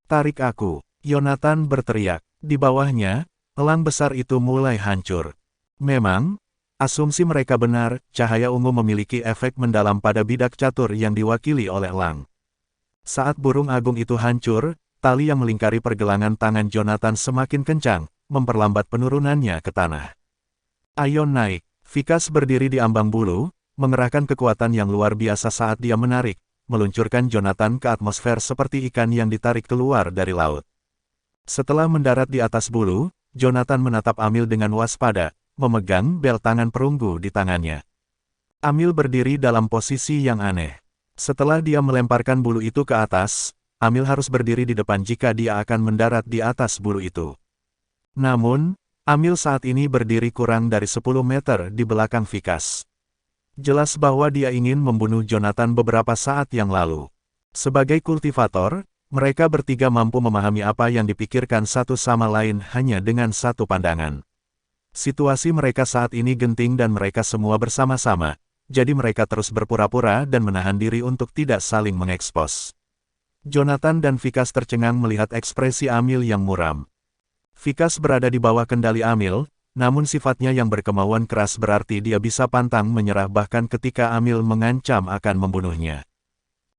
Tarik aku, Jonathan berteriak. Di bawahnya, elang besar itu mulai hancur. Memang, asumsi mereka benar, cahaya ungu memiliki efek mendalam pada bidak catur yang diwakili oleh elang. Saat burung agung itu hancur, tali yang melingkari pergelangan tangan Jonathan semakin kencang, memperlambat penurunannya ke tanah. Ayo naik. Vikas berdiri di ambang bulu, mengerahkan kekuatan yang luar biasa saat dia menarik, meluncurkan Jonathan ke atmosfer seperti ikan yang ditarik keluar dari laut. Setelah mendarat di atas bulu, Jonathan menatap Amil dengan waspada, memegang bel tangan perunggu di tangannya. Amil berdiri dalam posisi yang aneh. Setelah dia melemparkan bulu itu ke atas, Amil harus berdiri di depan jika dia akan mendarat di atas bulu itu. Namun, Amil saat ini berdiri kurang dari 10 meter di belakang Vikas. Jelas bahwa dia ingin membunuh Jonathan beberapa saat yang lalu. Sebagai kultivator, mereka bertiga mampu memahami apa yang dipikirkan satu sama lain hanya dengan satu pandangan. Situasi mereka saat ini genting dan mereka semua bersama-sama, jadi mereka terus berpura-pura dan menahan diri untuk tidak saling mengekspos. Jonathan dan Vikas tercengang melihat ekspresi Amil yang muram. Vikas berada di bawah kendali Amil, namun sifatnya yang berkemauan keras berarti dia bisa pantang menyerah bahkan ketika Amil mengancam akan membunuhnya.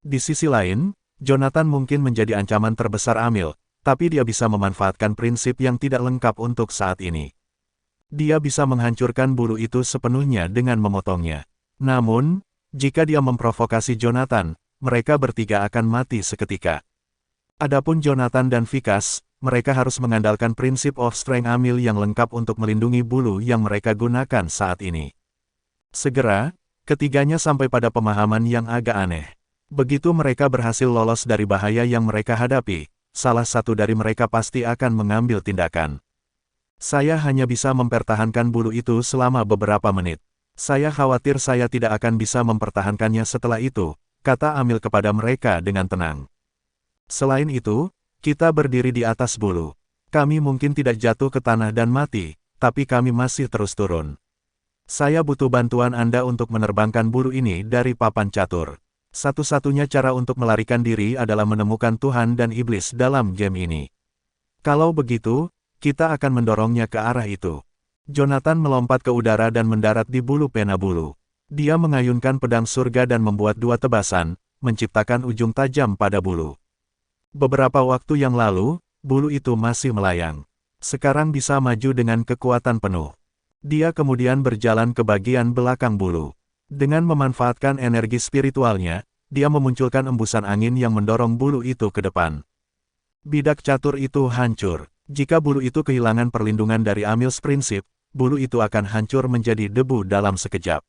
Di sisi lain, Jonathan mungkin menjadi ancaman terbesar Amil, tapi dia bisa memanfaatkan prinsip yang tidak lengkap untuk saat ini. Dia bisa menghancurkan bulu itu sepenuhnya dengan memotongnya. Namun, jika dia memprovokasi Jonathan, mereka bertiga akan mati seketika. Adapun Jonathan dan Vikas, mereka harus mengandalkan prinsip of strength Amil yang lengkap untuk melindungi bulu yang mereka gunakan saat ini. Segera, ketiganya sampai pada pemahaman yang agak aneh. Begitu mereka berhasil lolos dari bahaya yang mereka hadapi, salah satu dari mereka pasti akan mengambil tindakan. Saya hanya bisa mempertahankan bulu itu selama beberapa menit. Saya khawatir saya tidak akan bisa mempertahankannya setelah itu, kata Amil kepada mereka dengan tenang. Selain itu, kita berdiri di atas bulu. Kami mungkin tidak jatuh ke tanah dan mati, tapi kami masih terus turun. Saya butuh bantuan Anda untuk menerbangkan bulu ini dari papan catur. Satu-satunya cara untuk melarikan diri adalah menemukan Tuhan dan iblis dalam game ini. Kalau begitu, kita akan mendorongnya ke arah itu. Jonathan melompat ke udara dan mendarat di bulu pena bulu. Dia mengayunkan pedang surga dan membuat dua tebasan, menciptakan ujung tajam pada bulu. Beberapa waktu yang lalu, bulu itu masih melayang. Sekarang bisa maju dengan kekuatan penuh. Dia kemudian berjalan ke bagian belakang bulu. Dengan memanfaatkan energi spiritualnya, dia memunculkan embusan angin yang mendorong bulu itu ke depan. Bidak catur itu hancur. Jika bulu itu kehilangan perlindungan dari Amil's prinsip, bulu itu akan hancur menjadi debu dalam sekejap.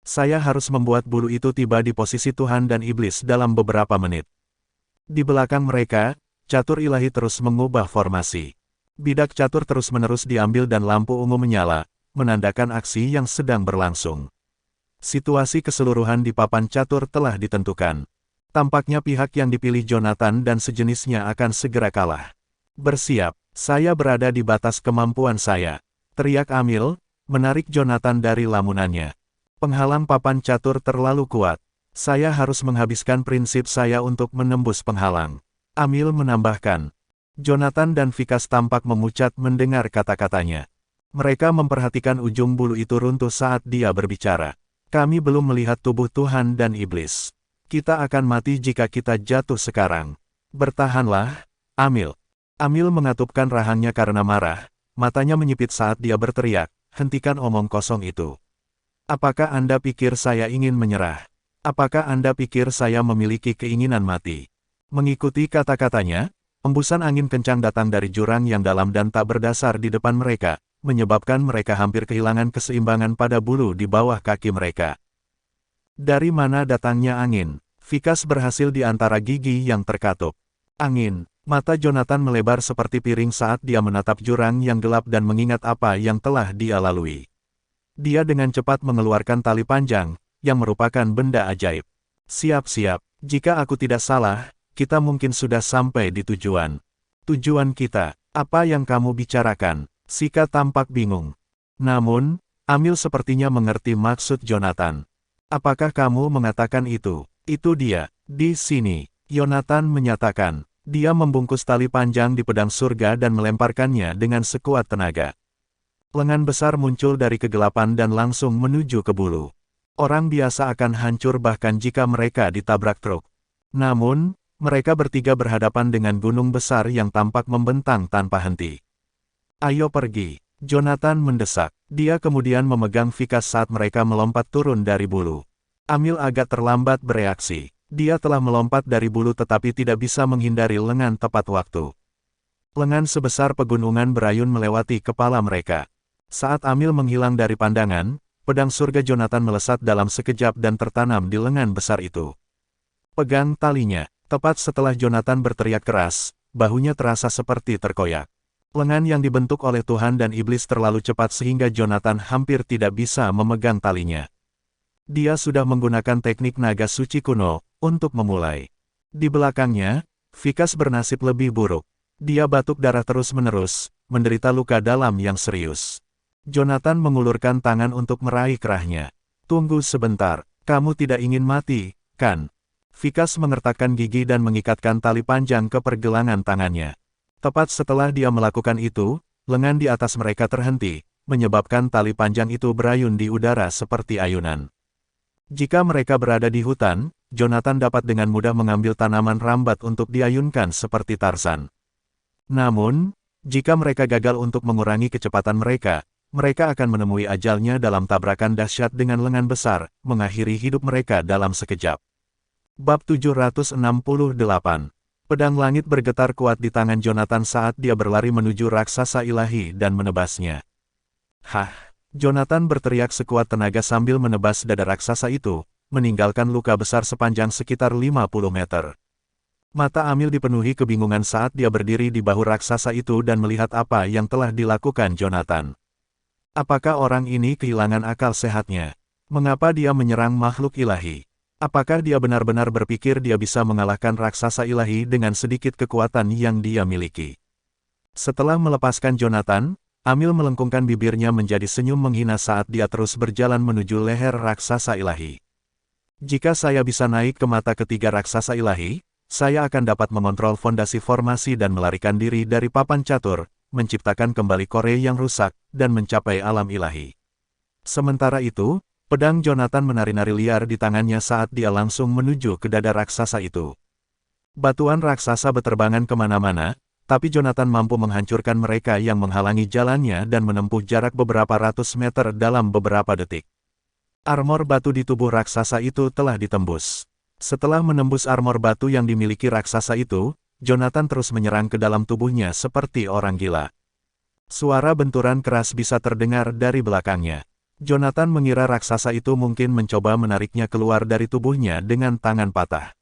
Saya harus membuat bulu itu tiba di posisi Tuhan dan iblis dalam beberapa menit. Di belakang mereka, catur ilahi terus mengubah formasi. Bidak catur terus-menerus diambil dan lampu ungu menyala, menandakan aksi yang sedang berlangsung. Situasi keseluruhan di papan catur telah ditentukan. Tampaknya pihak yang dipilih Jonathan dan sejenisnya akan segera kalah. Bersiap, saya berada di batas kemampuan saya, teriak Amil, menarik Jonathan dari lamunannya. Penghalang papan catur terlalu kuat. Saya harus menghabiskan prinsip saya untuk menembus penghalang. Amil menambahkan. Jonathan dan Vikas tampak memucat mendengar kata-katanya. Mereka memperhatikan ujung bulu itu runtuh saat dia berbicara. Kami belum melihat tubuh Tuhan dan iblis. Kita akan mati jika kita jatuh sekarang. Bertahanlah, Amil. Amil mengatupkan rahangnya karena marah. Matanya menyipit saat dia berteriak, hentikan omong kosong itu. Apakah Anda pikir saya ingin menyerah? Apakah Anda pikir saya memiliki keinginan mati? Mengikuti kata-katanya, embusan angin kencang datang dari jurang yang dalam dan tak berdasar di depan mereka, menyebabkan mereka hampir kehilangan keseimbangan pada bulu di bawah kaki mereka. Dari mana datangnya angin? Vikas berhasil di antara gigi yang terkatup. Angin. Mata Jonathan melebar seperti piring saat dia menatap jurang yang gelap dan mengingat apa yang telah dia lalui. Dia dengan cepat mengeluarkan tali panjang, yang merupakan benda ajaib. Siap-siap, jika aku tidak salah, kita mungkin sudah sampai di tujuan. Tujuan kita, apa yang kamu bicarakan? Sika tampak bingung. Namun, Amil sepertinya mengerti maksud Jonathan. Apakah kamu mengatakan itu? Itu dia, di sini. Jonathan menyatakan. Dia membungkus tali panjang di pedang surga dan melemparkannya dengan sekuat tenaga. Lengan besar muncul dari kegelapan dan langsung menuju ke bulu. Orang biasa akan hancur bahkan jika mereka ditabrak truk. Namun, mereka bertiga berhadapan dengan gunung besar yang tampak membentang tanpa henti. Ayo pergi, Jonathan mendesak. Dia kemudian memegang Vikas saat mereka melompat turun dari bulu. Amil agak terlambat bereaksi. Dia telah melompat dari bulu tetapi tidak bisa menghindari lengan tepat waktu. Lengan sebesar pegunungan berayun melewati kepala mereka. Saat Amil menghilang dari pandangan, pedang surga Jonathan melesat dalam sekejap dan tertanam di lengan besar itu. Pegang talinya. Tepat setelah Jonathan berteriak keras, bahunya terasa seperti terkoyak. Lengan yang dibentuk oleh Tuhan dan iblis terlalu cepat sehingga Jonathan hampir tidak bisa memegang talinya. Dia sudah menggunakan teknik naga suci kuno untuk memulai. Di belakangnya, Vikas bernasib lebih buruk. Dia batuk darah terus-menerus, menderita luka dalam yang serius. Jonathan mengulurkan tangan untuk meraih kerahnya. Tunggu sebentar, kamu tidak ingin mati, kan? Vikas mengertakkan gigi dan mengikatkan tali panjang ke pergelangan tangannya. Tepat setelah dia melakukan itu, lengan di atas mereka terhenti, menyebabkan tali panjang itu berayun di udara seperti ayunan. Jika mereka berada di hutan, Jonathan dapat dengan mudah mengambil tanaman rambat untuk diayunkan seperti Tarzan. Namun, jika mereka gagal untuk mengurangi kecepatan mereka, mereka akan menemui ajalnya dalam tabrakan dahsyat dengan lengan besar, mengakhiri hidup mereka dalam sekejap. Bab 768. Pedang langit bergetar kuat di tangan Jonathan saat dia berlari menuju raksasa ilahi dan menebasnya. Hah! Jonathan berteriak sekuat tenaga sambil menebas dada raksasa itu, meninggalkan luka besar sepanjang sekitar 50 meter. Mata Amil dipenuhi kebingungan saat dia berdiri di bahu raksasa itu dan melihat apa yang telah dilakukan Jonathan. Apakah orang ini kehilangan akal sehatnya? Mengapa dia menyerang makhluk ilahi? Apakah dia benar-benar berpikir dia bisa mengalahkan raksasa ilahi dengan sedikit kekuatan yang dia miliki? Setelah melepaskan Jonathan, Amil melengkungkan bibirnya menjadi senyum menghina saat dia terus berjalan menuju leher raksasa ilahi. Jika saya bisa naik ke mata ketiga raksasa ilahi, saya akan dapat mengontrol fondasi formasi dan melarikan diri dari papan catur, menciptakan kembali Kore yang rusak, dan mencapai alam ilahi. Sementara itu, pedang Jonathan menari-nari liar di tangannya saat dia langsung menuju ke dada raksasa itu. Batuan raksasa beterbangan kemana-mana, tapi Jonathan mampu menghancurkan mereka yang menghalangi jalannya dan menempuh jarak beberapa ratus meter dalam beberapa detik. Armor batu di tubuh raksasa itu telah ditembus. Setelah menembus armor batu yang dimiliki raksasa itu, Jonathan terus menyerang ke dalam tubuhnya seperti orang gila. Suara benturan keras bisa terdengar dari belakangnya. Jonathan mengira raksasa itu mungkin mencoba menariknya keluar dari tubuhnya dengan tangan patah.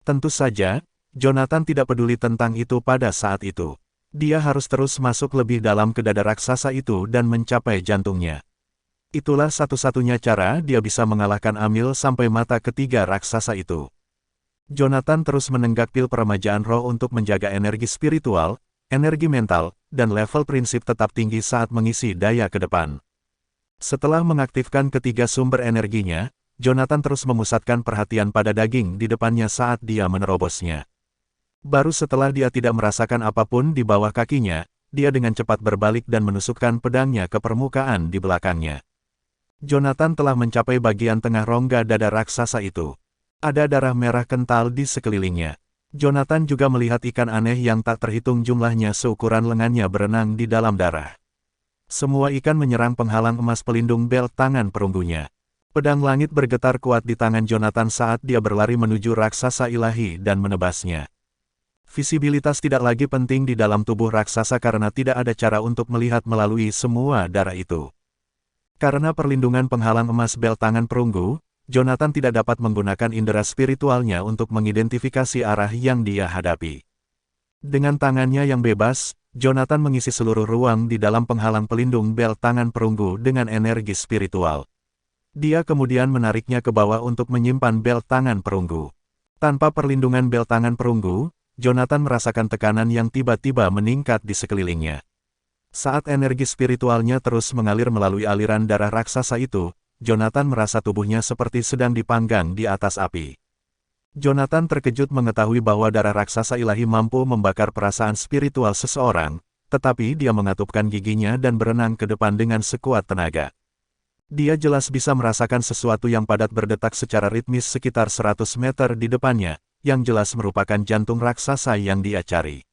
Tentu saja, Jonathan tidak peduli tentang itu pada saat itu. Dia harus terus masuk lebih dalam ke dada raksasa itu dan mencapai jantungnya. Itulah satu-satunya cara dia bisa mengalahkan Amil sampai mata ketiga raksasa itu. Jonathan terus menenggak pil peremajaan roh untuk menjaga energi spiritual, energi mental, dan level prinsip tetap tinggi saat mengisi daya ke depan. Setelah mengaktifkan ketiga sumber energinya, Jonathan terus memusatkan perhatian pada daging di depannya saat dia menerobosnya. Baru setelah dia tidak merasakan apapun di bawah kakinya, dia dengan cepat berbalik dan menusukkan pedangnya ke permukaan di belakangnya. Jonathan telah mencapai bagian tengah rongga dada raksasa itu. Ada darah merah kental di sekelilingnya. Jonathan juga melihat ikan aneh yang tak terhitung jumlahnya seukuran lengannya berenang di dalam darah. Semua ikan menyerang penghalang emas pelindung bel tangan perunggunya. Pedang langit bergetar kuat di tangan Jonathan saat dia berlari menuju raksasa ilahi dan menebasnya. Visibilitas tidak lagi penting di dalam tubuh raksasa karena tidak ada cara untuk melihat melalui semua darah itu. Karena perlindungan penghalang emas bel tangan perunggu, Jonathan tidak dapat menggunakan indera spiritualnya untuk mengidentifikasi arah yang dia hadapi. Dengan tangannya yang bebas, Jonathan mengisi seluruh ruang di dalam penghalang pelindung bel tangan perunggu dengan energi spiritual. Dia kemudian menariknya ke bawah untuk menyimpan bel tangan perunggu. Tanpa perlindungan bel tangan perunggu, Jonathan merasakan tekanan yang tiba-tiba meningkat di sekelilingnya. Saat energi spiritualnya terus mengalir melalui aliran darah raksasa itu, Jonathan merasa tubuhnya seperti sedang dipanggang di atas api. Jonathan terkejut mengetahui bahwa darah raksasa ilahi mampu membakar perasaan spiritual seseorang, tetapi dia mengatupkan giginya dan berenang ke depan dengan sekuat tenaga. Dia jelas bisa merasakan sesuatu yang padat berdetak secara ritmis sekitar 100 meter di depannya, yang jelas merupakan jantung raksasa yang dia cari.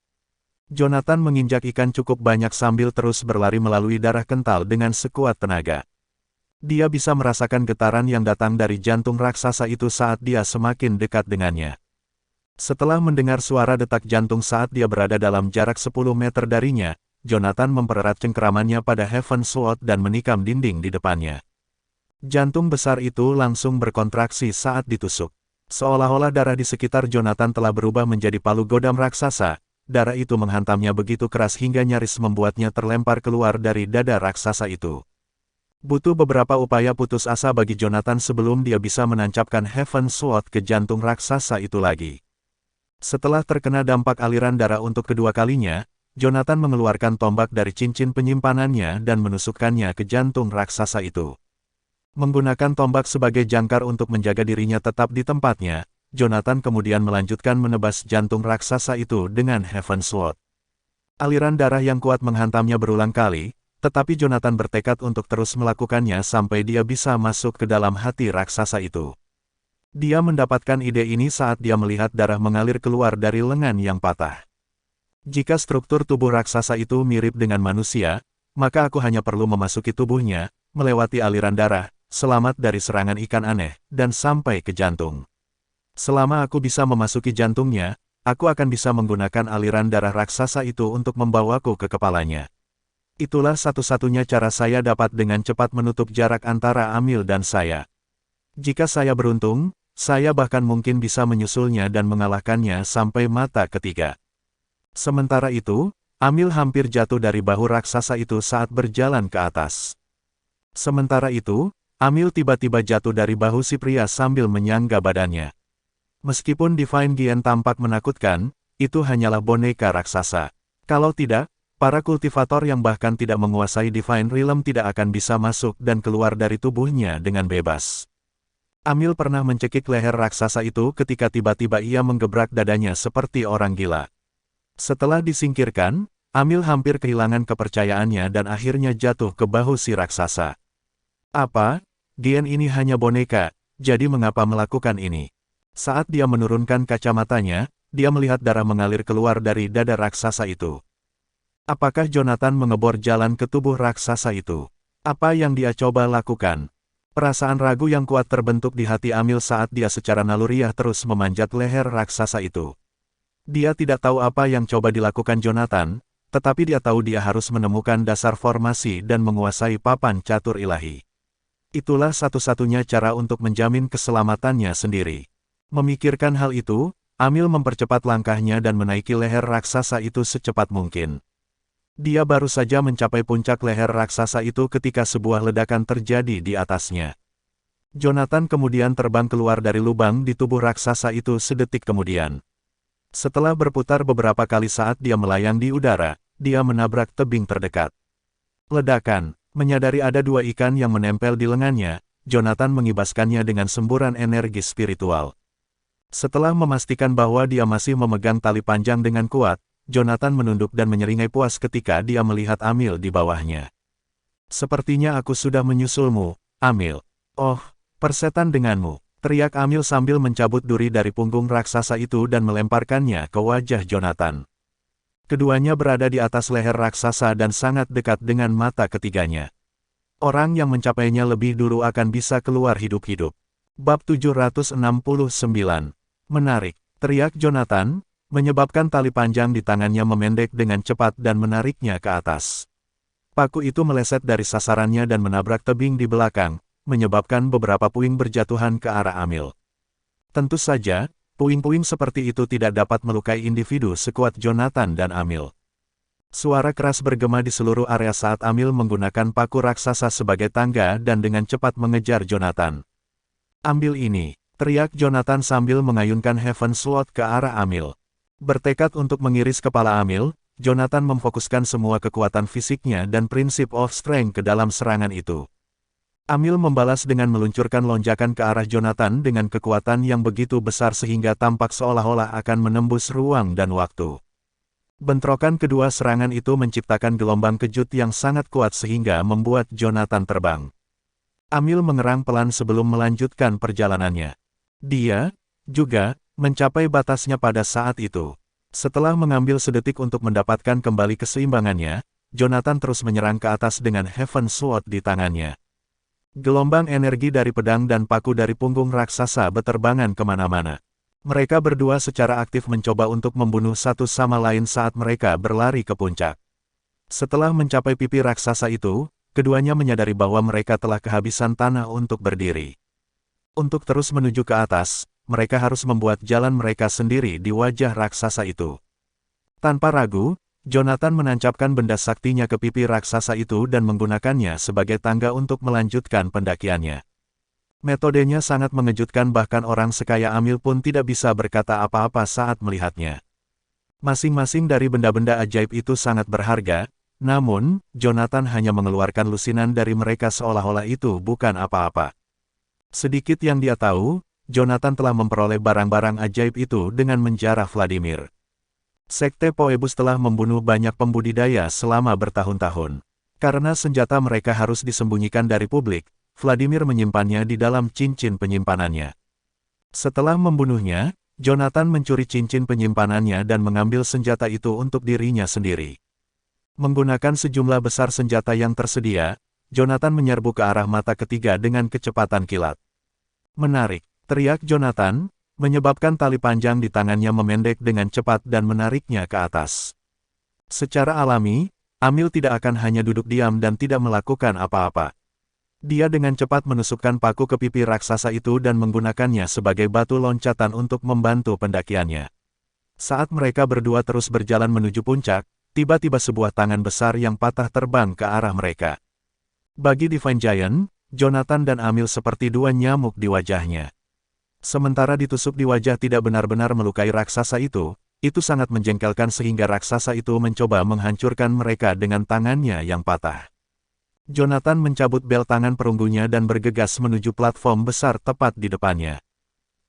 Jonathan menginjak ikan cukup banyak sambil terus berlari melalui darah kental dengan sekuat tenaga. Dia bisa merasakan getaran yang datang dari jantung raksasa itu saat dia semakin dekat dengannya. Setelah mendengar suara detak jantung saat dia berada dalam jarak 10 meter darinya, Jonathan mempererat cengkeramannya pada Heaven Sword dan menikam dinding di depannya. Jantung besar itu langsung berkontraksi saat ditusuk. Seolah-olah darah di sekitar Jonathan telah berubah menjadi palu godam raksasa. Darah itu menghantamnya begitu keras hingga nyaris membuatnya terlempar keluar dari dada raksasa itu. Butuh beberapa upaya putus asa bagi Jonathan sebelum dia bisa menancapkan Heaven Sword ke jantung raksasa itu lagi. Setelah terkena dampak aliran darah untuk kedua kalinya, Jonathan mengeluarkan tombak dari cincin penyimpanannya dan menusukkannya ke jantung raksasa itu. Menggunakan tombak sebagai jangkar untuk menjaga dirinya tetap di tempatnya, Jonathan kemudian melanjutkan menebas jantung raksasa itu dengan Heaven Sword. Aliran darah yang kuat menghantamnya berulang kali, tetapi Jonathan bertekad untuk terus melakukannya sampai dia bisa masuk ke dalam hati raksasa itu. Dia mendapatkan ide ini saat dia melihat darah mengalir keluar dari lengan yang patah. Jika struktur tubuh raksasa itu mirip dengan manusia, maka aku hanya perlu memasuki tubuhnya, melewati aliran darah, selamat dari serangan ikan aneh, dan sampai ke jantung. Selama aku bisa memasuki jantungnya, aku akan bisa menggunakan aliran darah raksasa itu untuk membawaku ke kepalanya. Itulah satu-satunya cara saya dapat dengan cepat menutup jarak antara Amil dan saya. Jika saya beruntung, saya bahkan mungkin bisa menyusulnya dan mengalahkannya sampai mata ketiga. Sementara itu, Amil hampir jatuh dari bahu raksasa itu saat berjalan ke atas. Sementara itu, Amil tiba-tiba jatuh dari bahu si pria sambil menyangga badannya. Meskipun Divine Gien tampak menakutkan, itu hanyalah boneka raksasa. Kalau tidak, para kultivator yang bahkan tidak menguasai Divine Realm tidak akan bisa masuk dan keluar dari tubuhnya dengan bebas. Amil pernah mencekik leher raksasa itu ketika tiba-tiba ia menggebrak dadanya seperti orang gila. Setelah disingkirkan, Amil hampir kehilangan kepercayaannya dan akhirnya jatuh ke bahu si raksasa. Apa? Gien ini hanya boneka, jadi mengapa melakukan ini? Saat dia menurunkan kacamatanya, dia melihat darah mengalir keluar dari dada raksasa itu. Apakah Jonathan mengebor jalan ke tubuh raksasa itu? Apa yang dia coba lakukan? Perasaan ragu yang kuat terbentuk di hati Amil saat dia secara naluriah terus memanjat leher raksasa itu. Dia tidak tahu apa yang coba dilakukan Jonathan, tetapi dia tahu dia harus menemukan dasar formasi dan menguasai papan catur ilahi. Itulah satu-satunya cara untuk menjamin keselamatannya sendiri. Memikirkan hal itu, Amil mempercepat langkahnya dan menaiki leher raksasa itu secepat mungkin. Dia baru saja mencapai puncak leher raksasa itu ketika sebuah ledakan terjadi di atasnya. Jonathan kemudian terbang keluar dari lubang di tubuh raksasa itu sedetik kemudian. Setelah berputar beberapa kali saat dia melayang di udara, dia menabrak tebing terdekat. Ledakan, menyadari ada dua ikan yang menempel di lengannya, Jonathan mengibaskannya dengan semburan energi spiritual. Setelah memastikan bahwa dia masih memegang tali panjang dengan kuat, Jonathan menunduk dan menyeringai puas ketika dia melihat Amil di bawahnya. Sepertinya aku sudah menyusulmu, Amil. Oh, persetan denganmu, teriak Amil sambil mencabut duri dari punggung raksasa itu dan melemparkannya ke wajah Jonathan. Keduanya berada di atas leher raksasa dan sangat dekat dengan mata ketiganya. Orang yang mencapainya lebih dulu akan bisa keluar hidup-hidup. Bab 769. Menarik, teriak Jonathan, menyebabkan tali panjang di tangannya memendek dengan cepat dan menariknya ke atas. Paku itu meleset dari sasarannya dan menabrak tebing di belakang, menyebabkan beberapa puing berjatuhan ke arah Amil. Tentu saja, puing-puing seperti itu tidak dapat melukai individu sekuat Jonathan dan Amil. Suara keras bergema di seluruh area saat Amil menggunakan paku raksasa sebagai tangga dan dengan cepat mengejar Jonathan. Ambil ini, teriak Jonathan sambil mengayunkan Heaven Sword ke arah Amil. Bertekad untuk mengiris kepala Amil, Jonathan memfokuskan semua kekuatan fisiknya dan prinsip of strength ke dalam serangan itu. Amil membalas dengan meluncurkan lonjakan ke arah Jonathan dengan kekuatan yang begitu besar sehingga tampak seolah-olah akan menembus ruang dan waktu. Bentrokan kedua serangan itu menciptakan gelombang kejut yang sangat kuat sehingga membuat Jonathan terbang. Amil mengerang pelan sebelum melanjutkan perjalanannya. Dia, juga, mencapai batasnya pada saat itu. Setelah mengambil sedetik untuk mendapatkan kembali keseimbangannya, Jonathan terus menyerang ke atas dengan Heaven Sword di tangannya. Gelombang energi dari pedang dan paku dari punggung raksasa beterbangan kemana-mana. Mereka berdua secara aktif mencoba untuk membunuh satu sama lain saat mereka berlari ke puncak. Setelah mencapai pipi raksasa itu, keduanya menyadari bahwa mereka telah kehabisan tanah untuk berdiri. Untuk terus menuju ke atas, mereka harus membuat jalan mereka sendiri di wajah raksasa itu. Tanpa ragu, Jonathan menancapkan benda saktinya ke pipi raksasa itu dan menggunakannya sebagai tangga untuk melanjutkan pendakiannya. Metodenya sangat mengejutkan, bahkan orang sekaya Amil pun tidak bisa berkata apa-apa saat melihatnya. Masing-masing dari benda-benda ajaib itu sangat berharga, namun, Jonathan hanya mengeluarkan lusinan dari mereka seolah-olah itu bukan apa-apa. Sedikit yang dia tahu, Jonathan telah memperoleh barang-barang ajaib itu dengan menjarah Vladimir. Sekte Phoebus telah membunuh banyak pembudidaya selama bertahun-tahun. Karena senjata mereka harus disembunyikan dari publik, Vladimir menyimpannya di dalam cincin penyimpanannya. Setelah membunuhnya, Jonathan mencuri cincin penyimpanannya dan mengambil senjata itu untuk dirinya sendiri. Menggunakan sejumlah besar senjata yang tersedia, Jonathan menyerbu ke arah mata ketiga dengan kecepatan kilat. Menarik, teriak Jonathan, menyebabkan tali panjang di tangannya memendek dengan cepat dan menariknya ke atas. Secara alami, Amil tidak akan hanya duduk diam dan tidak melakukan apa-apa. Dia dengan cepat menusukkan paku ke pipi raksasa itu dan menggunakannya sebagai batu loncatan untuk membantu pendakiannya. Saat mereka berdua terus berjalan menuju puncak, tiba-tiba sebuah tangan besar yang patah terbang ke arah mereka. Bagi Divine Giant, Jonathan dan Amil seperti dua nyamuk di wajahnya. Sementara ditusuk di wajah tidak benar-benar melukai raksasa itu sangat menjengkelkan sehingga raksasa itu mencoba menghancurkan mereka dengan tangannya yang patah. Jonathan mencabut bel tangan perunggunya dan bergegas menuju platform besar tepat di depannya.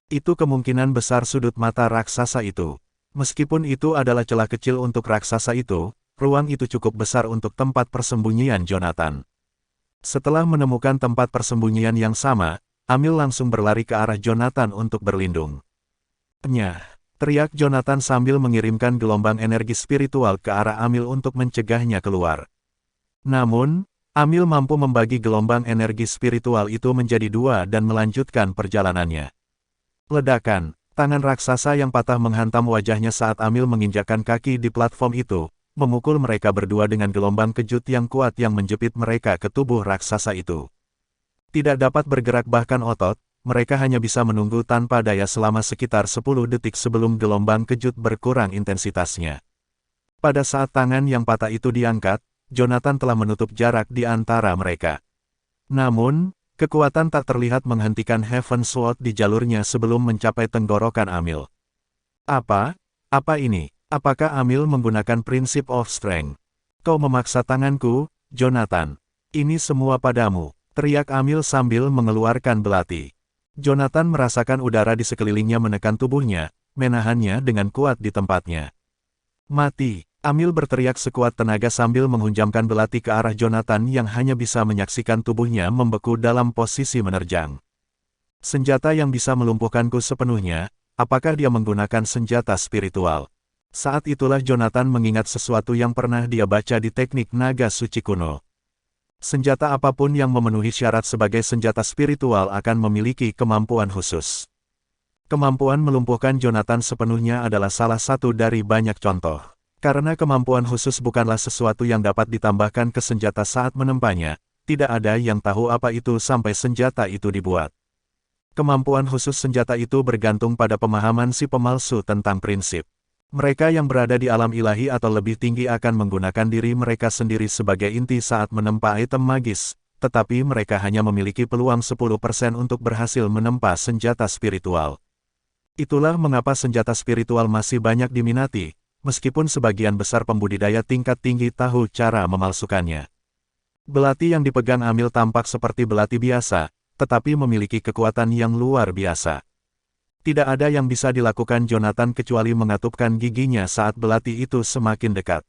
Itu kemungkinan besar sudut mata raksasa itu. Meskipun itu adalah celah kecil untuk raksasa itu, ruang itu cukup besar untuk tempat persembunyian Jonathan. Setelah menemukan tempat persembunyian yang sama, Amil langsung berlari ke arah Jonathan untuk berlindung. "Nyah!" teriak Jonathan sambil mengirimkan gelombang energi spiritual ke arah Amil untuk mencegahnya keluar. Namun, Amil mampu membagi gelombang energi spiritual itu menjadi dua dan melanjutkan perjalanannya. Ledakan, tangan raksasa yang patah menghantam wajahnya saat Amil menginjakkan kaki di platform itu, memukul mereka berdua dengan gelombang kejut yang kuat yang menjepit mereka ke tubuh raksasa itu. Tidak dapat bergerak bahkan otot, mereka hanya bisa menunggu tanpa daya selama sekitar 10 detik sebelum gelombang kejut berkurang intensitasnya. Pada saat tangan yang patah itu diangkat, Jonathan telah menutup jarak di antara mereka. Namun, kekuatan tak terlihat menghentikan Heaven Sword di jalurnya sebelum mencapai tenggorokan Amil. Apa ini? Apakah Amil menggunakan prinsip of strength? Kau memaksa tanganku, Jonathan. Ini semua padamu, teriak Amil sambil mengeluarkan belati. Jonathan merasakan udara di sekelilingnya menekan tubuhnya, menahannya dengan kuat di tempatnya. "Mati!" Amil berteriak sekuat tenaga sambil menghunjamkan belati ke arah Jonathan yang hanya bisa menyaksikan tubuhnya membeku dalam posisi menerjang. "Senjata yang bisa melumpuhkanku sepenuhnya, apakah dia menggunakan senjata spiritual?" Saat itulah Jonathan mengingat sesuatu yang pernah dia baca di teknik naga suci kuno. Senjata apapun yang memenuhi syarat sebagai senjata spiritual akan memiliki kemampuan khusus. Kemampuan melumpuhkan Jonathan sepenuhnya adalah salah satu dari banyak contoh. Karena kemampuan khusus bukanlah sesuatu yang dapat ditambahkan ke senjata saat menempanya, tidak ada yang tahu apa itu sampai senjata itu dibuat. Kemampuan khusus senjata itu bergantung pada pemahaman si pemalsu tentang prinsip. Mereka yang berada di alam ilahi atau lebih tinggi akan menggunakan diri mereka sendiri sebagai inti saat menempa item magis, tetapi mereka hanya memiliki peluang 10% untuk berhasil menempa senjata spiritual. Itulah mengapa senjata spiritual masih banyak diminati, meskipun sebagian besar pembudidaya tingkat tinggi tahu cara memalsukannya. Belati yang dipegang Amil tampak seperti belati biasa, tetapi memiliki kekuatan yang luar biasa. Tidak ada yang bisa dilakukan Jonathan kecuali mengatupkan giginya saat belati itu semakin dekat.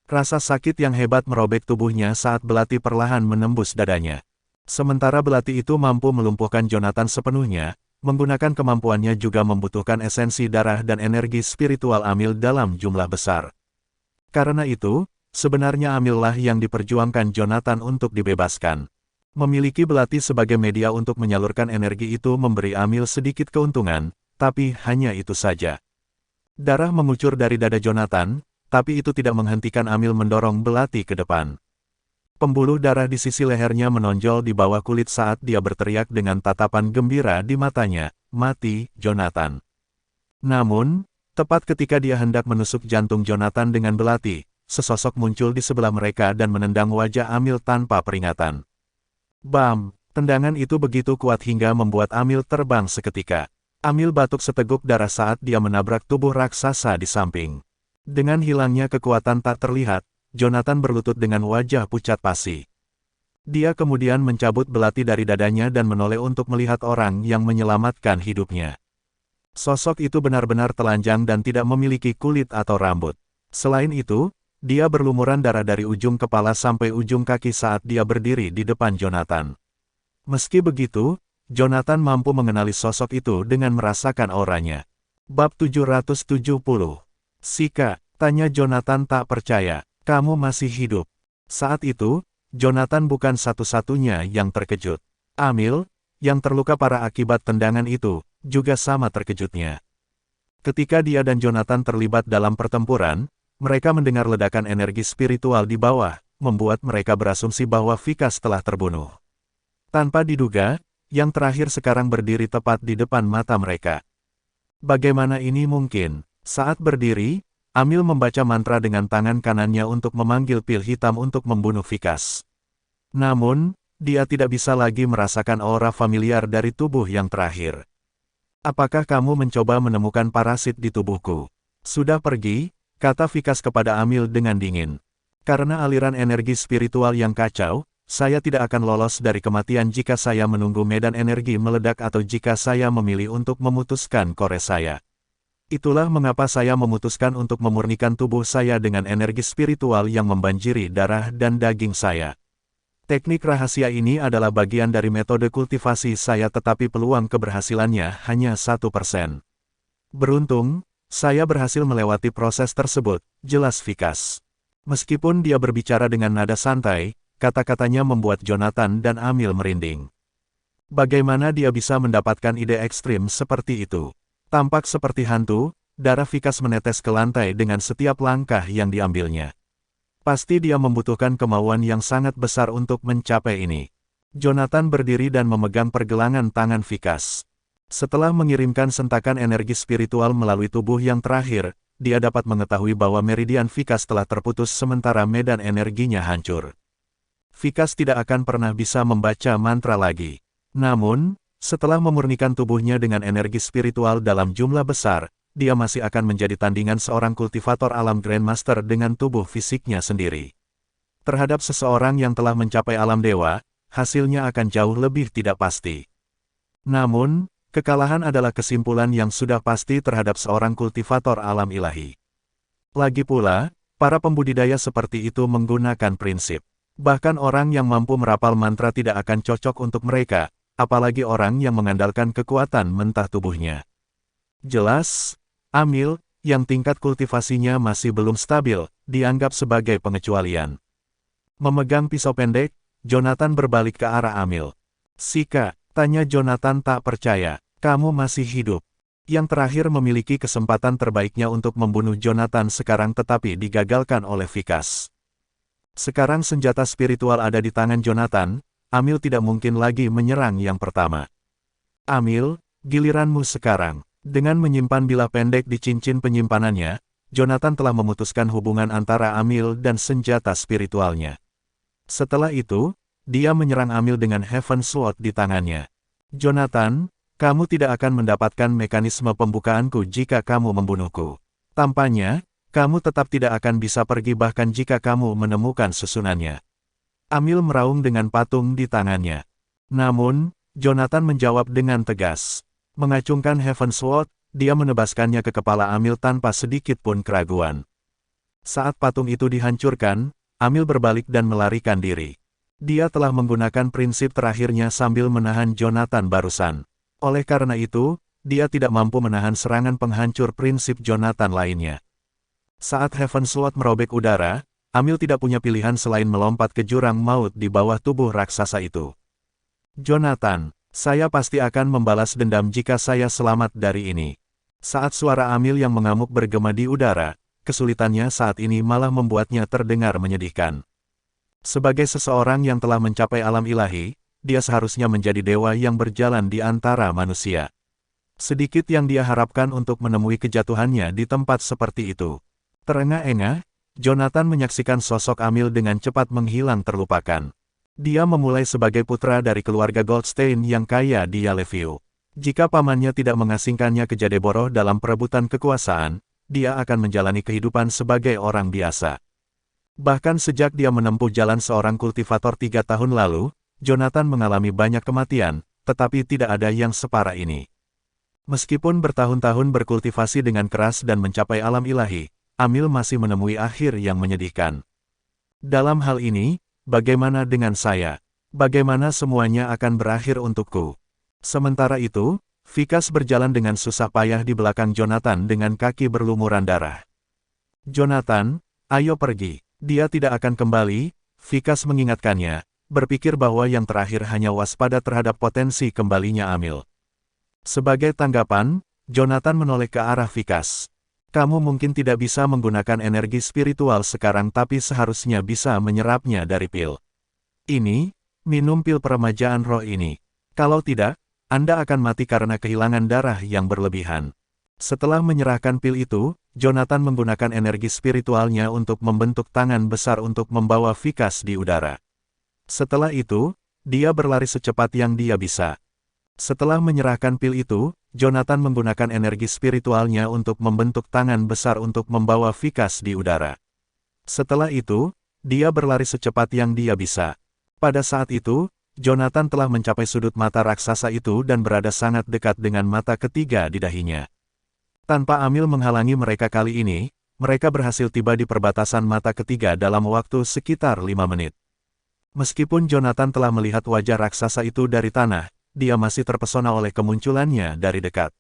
Rasa sakit yang hebat merobek tubuhnya saat belati perlahan menembus dadanya. Sementara belati itu mampu melumpuhkan Jonathan sepenuhnya, menggunakan kemampuannya juga membutuhkan esensi darah dan energi spiritual Amil dalam jumlah besar. Karena itu, sebenarnya Amil lah yang diperjuangkan Jonathan untuk dibebaskan. Memiliki belati sebagai media untuk menyalurkan energi itu memberi Amil sedikit keuntungan, tapi hanya itu saja. Darah mengucur dari dada Jonathan, tapi itu tidak menghentikan Amil mendorong belati ke depan. Pembuluh darah di sisi lehernya menonjol di bawah kulit saat dia berteriak dengan tatapan gembira di matanya, "Mati, Jonathan!" Namun, tepat ketika dia hendak menusuk jantung Jonathan dengan belati, sesosok muncul di sebelah mereka dan menendang wajah Amil tanpa peringatan. Bam! Tendangan itu begitu kuat hingga membuat Amil terbang seketika. Amil batuk seteguk darah saat dia menabrak tubuh raksasa di samping. Dengan hilangnya kekuatan tak terlihat, Jonathan berlutut dengan wajah pucat pasi. Dia kemudian mencabut belati dari dadanya dan menoleh untuk melihat orang yang menyelamatkan hidupnya. Sosok itu benar-benar telanjang dan tidak memiliki kulit atau rambut. Selain itu, dia berlumuran darah dari ujung kepala sampai ujung kaki saat dia berdiri di depan Jonathan. Meski begitu, Jonathan mampu mengenali sosok itu dengan merasakan auranya. Bab 770. "Sika," tanya Jonathan tak percaya. "Kamu masih hidup?" Saat itu, Jonathan bukan satu-satunya yang terkejut. Amil, yang terluka parah akibat tendangan itu, juga sama terkejutnya. Ketika dia dan Jonathan terlibat dalam pertempuran, Mereka mendengar ledakan energi spiritual di bawah, membuat mereka berasumsi bahwa Vikas telah terbunuh. Tanpa diduga, yang terakhir sekarang berdiri tepat di depan mata mereka. Bagaimana ini mungkin? Saat berdiri, Amil membaca mantra dengan tangan kanannya untuk memanggil pil hitam untuk membunuh Vikas. Namun, dia tidak bisa lagi merasakan aura familiar dari tubuh yang terakhir. Apakah kamu mencoba menemukan parasit di tubuhku? Sudah pergi, kata Vikas kepada Amil dengan dingin. Karena aliran energi spiritual yang kacau, saya tidak akan lolos dari kematian jika saya menunggu medan energi meledak atau jika saya memilih untuk memutuskan kore saya. Itulah mengapa saya memutuskan untuk memurnikan tubuh saya dengan energi spiritual yang membanjiri darah dan daging saya. Teknik rahasia ini adalah bagian dari metode kultivasi saya tetapi peluang keberhasilannya hanya 1%. Beruntung, saya berhasil melewati proses tersebut, jelas Vikas. Meskipun dia berbicara dengan nada santai, kata-katanya membuat Jonathan dan Amil merinding. Bagaimana dia bisa mendapatkan ide ekstrim seperti itu? Tampak seperti hantu, darah Vikas menetes ke lantai dengan setiap langkah yang diambilnya. Pasti dia membutuhkan kemauan yang sangat besar untuk mencapai ini. Jonathan berdiri dan memegang pergelangan tangan Vikas. Setelah mengirimkan sentakan energi spiritual melalui tubuh yang terakhir, dia dapat mengetahui bahwa meridian Vikas telah terputus sementara medan energinya hancur. Vikas tidak akan pernah bisa membaca mantra lagi. Namun, setelah memurnikan tubuhnya dengan energi spiritual dalam jumlah besar, dia masih akan menjadi tandingan seorang kultivator alam Grandmaster dengan tubuh fisiknya sendiri. Terhadap seseorang yang telah mencapai alam dewa, hasilnya akan jauh lebih tidak pasti. Namun, kekalahan adalah kesimpulan yang sudah pasti terhadap seorang kultivator alam ilahi. Lagi pula, para pembudidaya seperti itu menggunakan prinsip. Bahkan orang yang mampu merapal mantra tidak akan cocok untuk mereka, apalagi orang yang mengandalkan kekuatan mentah tubuhnya. Jelas, Amil, yang tingkat kultivasinya masih belum stabil, dianggap sebagai pengecualian. Memegang pisau pendek, Jonathan berbalik ke arah Amil. "Sika," tanya Jonathan tak percaya, "kamu masih hidup?" Yang terakhir memiliki kesempatan terbaiknya untuk membunuh Jonathan sekarang tetapi digagalkan oleh Vikas. Sekarang senjata spiritual ada di tangan Jonathan, Amil tidak mungkin lagi menyerang yang pertama. "Amil, giliranmu sekarang." Dengan menyimpan bilah pendek di cincin penyimpanannya, Jonathan telah memutuskan hubungan antara Amil dan senjata spiritualnya. Setelah itu, dia menyerang Amil dengan Heaven Sword di tangannya. "Jonathan, kamu tidak akan mendapatkan mekanisme pembukaanku jika kamu membunuhku. Tampaknya, kamu tetap tidak akan bisa pergi bahkan jika kamu menemukan susunannya." Amil meraung dengan patung di tangannya. Namun, Jonathan menjawab dengan tegas. Mengacungkan Heaven Sword, dia menebaskannya ke kepala Amil tanpa sedikit pun keraguan. Saat patung itu dihancurkan, Amil berbalik dan melarikan diri. Dia telah menggunakan prinsip terakhirnya sambil menahan Jonathan barusan. Oleh karena itu, dia tidak mampu menahan serangan penghancur prinsip Jonathan lainnya. Saat Heaven Sword merobek udara, Amil tidak punya pilihan selain melompat ke jurang maut di bawah tubuh raksasa itu. "Jonathan, saya pasti akan membalas dendam jika saya selamat dari ini." Saat suara Amil yang mengamuk bergema di udara, kesulitannya saat ini malah membuatnya terdengar menyedihkan. Sebagai seseorang yang telah mencapai alam ilahi, dia seharusnya menjadi dewa yang berjalan di antara manusia. Sedikit yang dia harapkan untuk menemui kejatuhannya di tempat seperti itu. Terengah-engah, Jonathan menyaksikan sosok Amil dengan cepat menghilang terlupakan. Dia memulai sebagai putra dari keluarga Goldstein yang kaya di Yellowview. Jika pamannya tidak mengasingkannya ke Jadeborough dalam perebutan kekuasaan, dia akan menjalani kehidupan sebagai orang biasa. Bahkan sejak dia menempuh jalan seorang kultivator 3 tahun lalu, Jonathan mengalami banyak kematian, tetapi tidak ada yang separah ini. Meskipun bertahun-tahun berkultivasi dengan keras dan mencapai alam ilahi, Amil masih menemui akhir yang menyedihkan. Dalam hal ini, bagaimana dengan saya? Bagaimana semuanya akan berakhir untukku? Sementara itu, Vikas berjalan dengan susah payah di belakang Jonathan dengan kaki berlumuran darah. "Jonathan, ayo pergi." "Dia tidak akan kembali," Vikas mengingatkannya, berpikir bahwa yang terakhir hanya waspada terhadap potensi kembalinya Amil. Sebagai tanggapan, Jonathan menoleh ke arah Vikas. Kamu mungkin tidak bisa menggunakan energi spiritual sekarang tapi seharusnya bisa menyerapnya dari pil ini. Minum pil peremajaan roh ini. Kalau tidak, Anda akan mati karena kehilangan darah yang berlebihan. Setelah menyerahkan pil itu, Jonathan menggunakan energi spiritualnya untuk membentuk tangan besar untuk membawa Vikas di udara. Setelah itu, dia berlari secepat yang dia bisa. Setelah menyerahkan pil itu, Jonathan menggunakan energi spiritualnya untuk membentuk tangan besar untuk membawa Vikas di udara. Setelah itu, dia berlari secepat yang dia bisa. Pada saat itu, Jonathan telah mencapai sudut mata raksasa itu dan berada sangat dekat dengan mata ketiga di dahinya. Tanpa Amil menghalangi mereka kali ini, mereka berhasil tiba di perbatasan mata ketiga dalam waktu sekitar 5 menit. Meskipun Jonathan telah melihat wajah raksasa itu dari tanah, dia masih terpesona oleh kemunculannya dari dekat.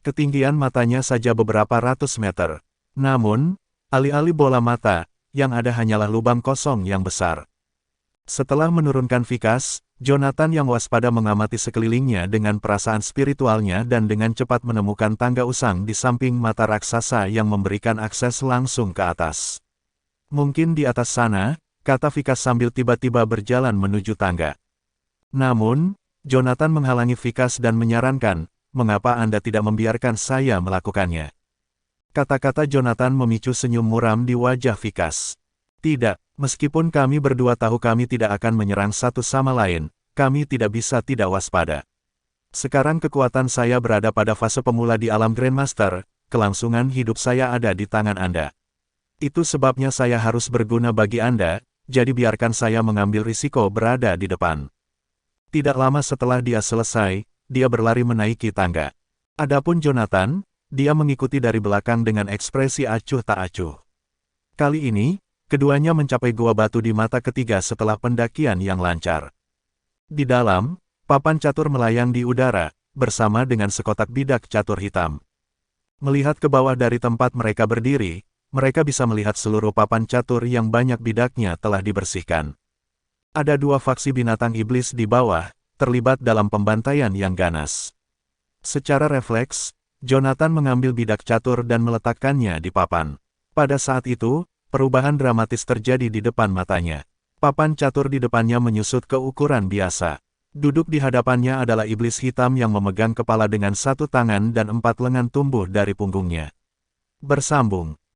Ketinggian matanya saja beberapa ratus meter. Namun, alih-alih bola mata, yang ada hanyalah lubang kosong yang besar. Setelah menurunkan Vikas, Jonathan yang waspada mengamati sekelilingnya dengan perasaan spiritualnya dan dengan cepat menemukan tangga usang di samping mata raksasa yang memberikan akses langsung ke atas. Mungkin di atas sana, kata Vikas sambil tiba-tiba berjalan menuju tangga. Namun, Jonathan menghalangi Vikas dan menyarankan, mengapa Anda tidak membiarkan saya melakukannya? Kata-kata Jonathan memicu senyum muram di wajah Vikas. Tidak, meskipun kami berdua tahu kami tidak akan menyerang satu sama lain, kami tidak bisa tidak waspada. Sekarang kekuatan saya berada pada fase pemula di alam Grandmaster, kelangsungan hidup saya ada di tangan Anda. Itu sebabnya saya harus berguna bagi Anda, jadi biarkan saya mengambil risiko berada di depan. Tidak lama setelah dia selesai, dia berlari menaiki tangga. Adapun Jonathan, dia mengikuti dari belakang dengan ekspresi acuh tak acuh. Kali ini, keduanya mencapai gua batu di mata ketiga setelah pendakian yang lancar. Di dalam, papan catur melayang di udara, bersama dengan sekotak bidak catur hitam. Melihat ke bawah dari tempat mereka berdiri, mereka bisa melihat seluruh papan catur yang banyak bidaknya telah dibersihkan. Ada dua faksi binatang iblis di bawah, terlibat dalam pembantaian yang ganas. Secara refleks, Jonathan mengambil bidak catur dan meletakkannya di papan. Pada saat itu, perubahan dramatis terjadi di depan matanya. Papan catur di depannya menyusut ke ukuran biasa. Duduk di hadapannya adalah iblis hitam yang memegang kepala dengan satu tangan dan 4 lengan tumbuh dari punggungnya. Bersambung.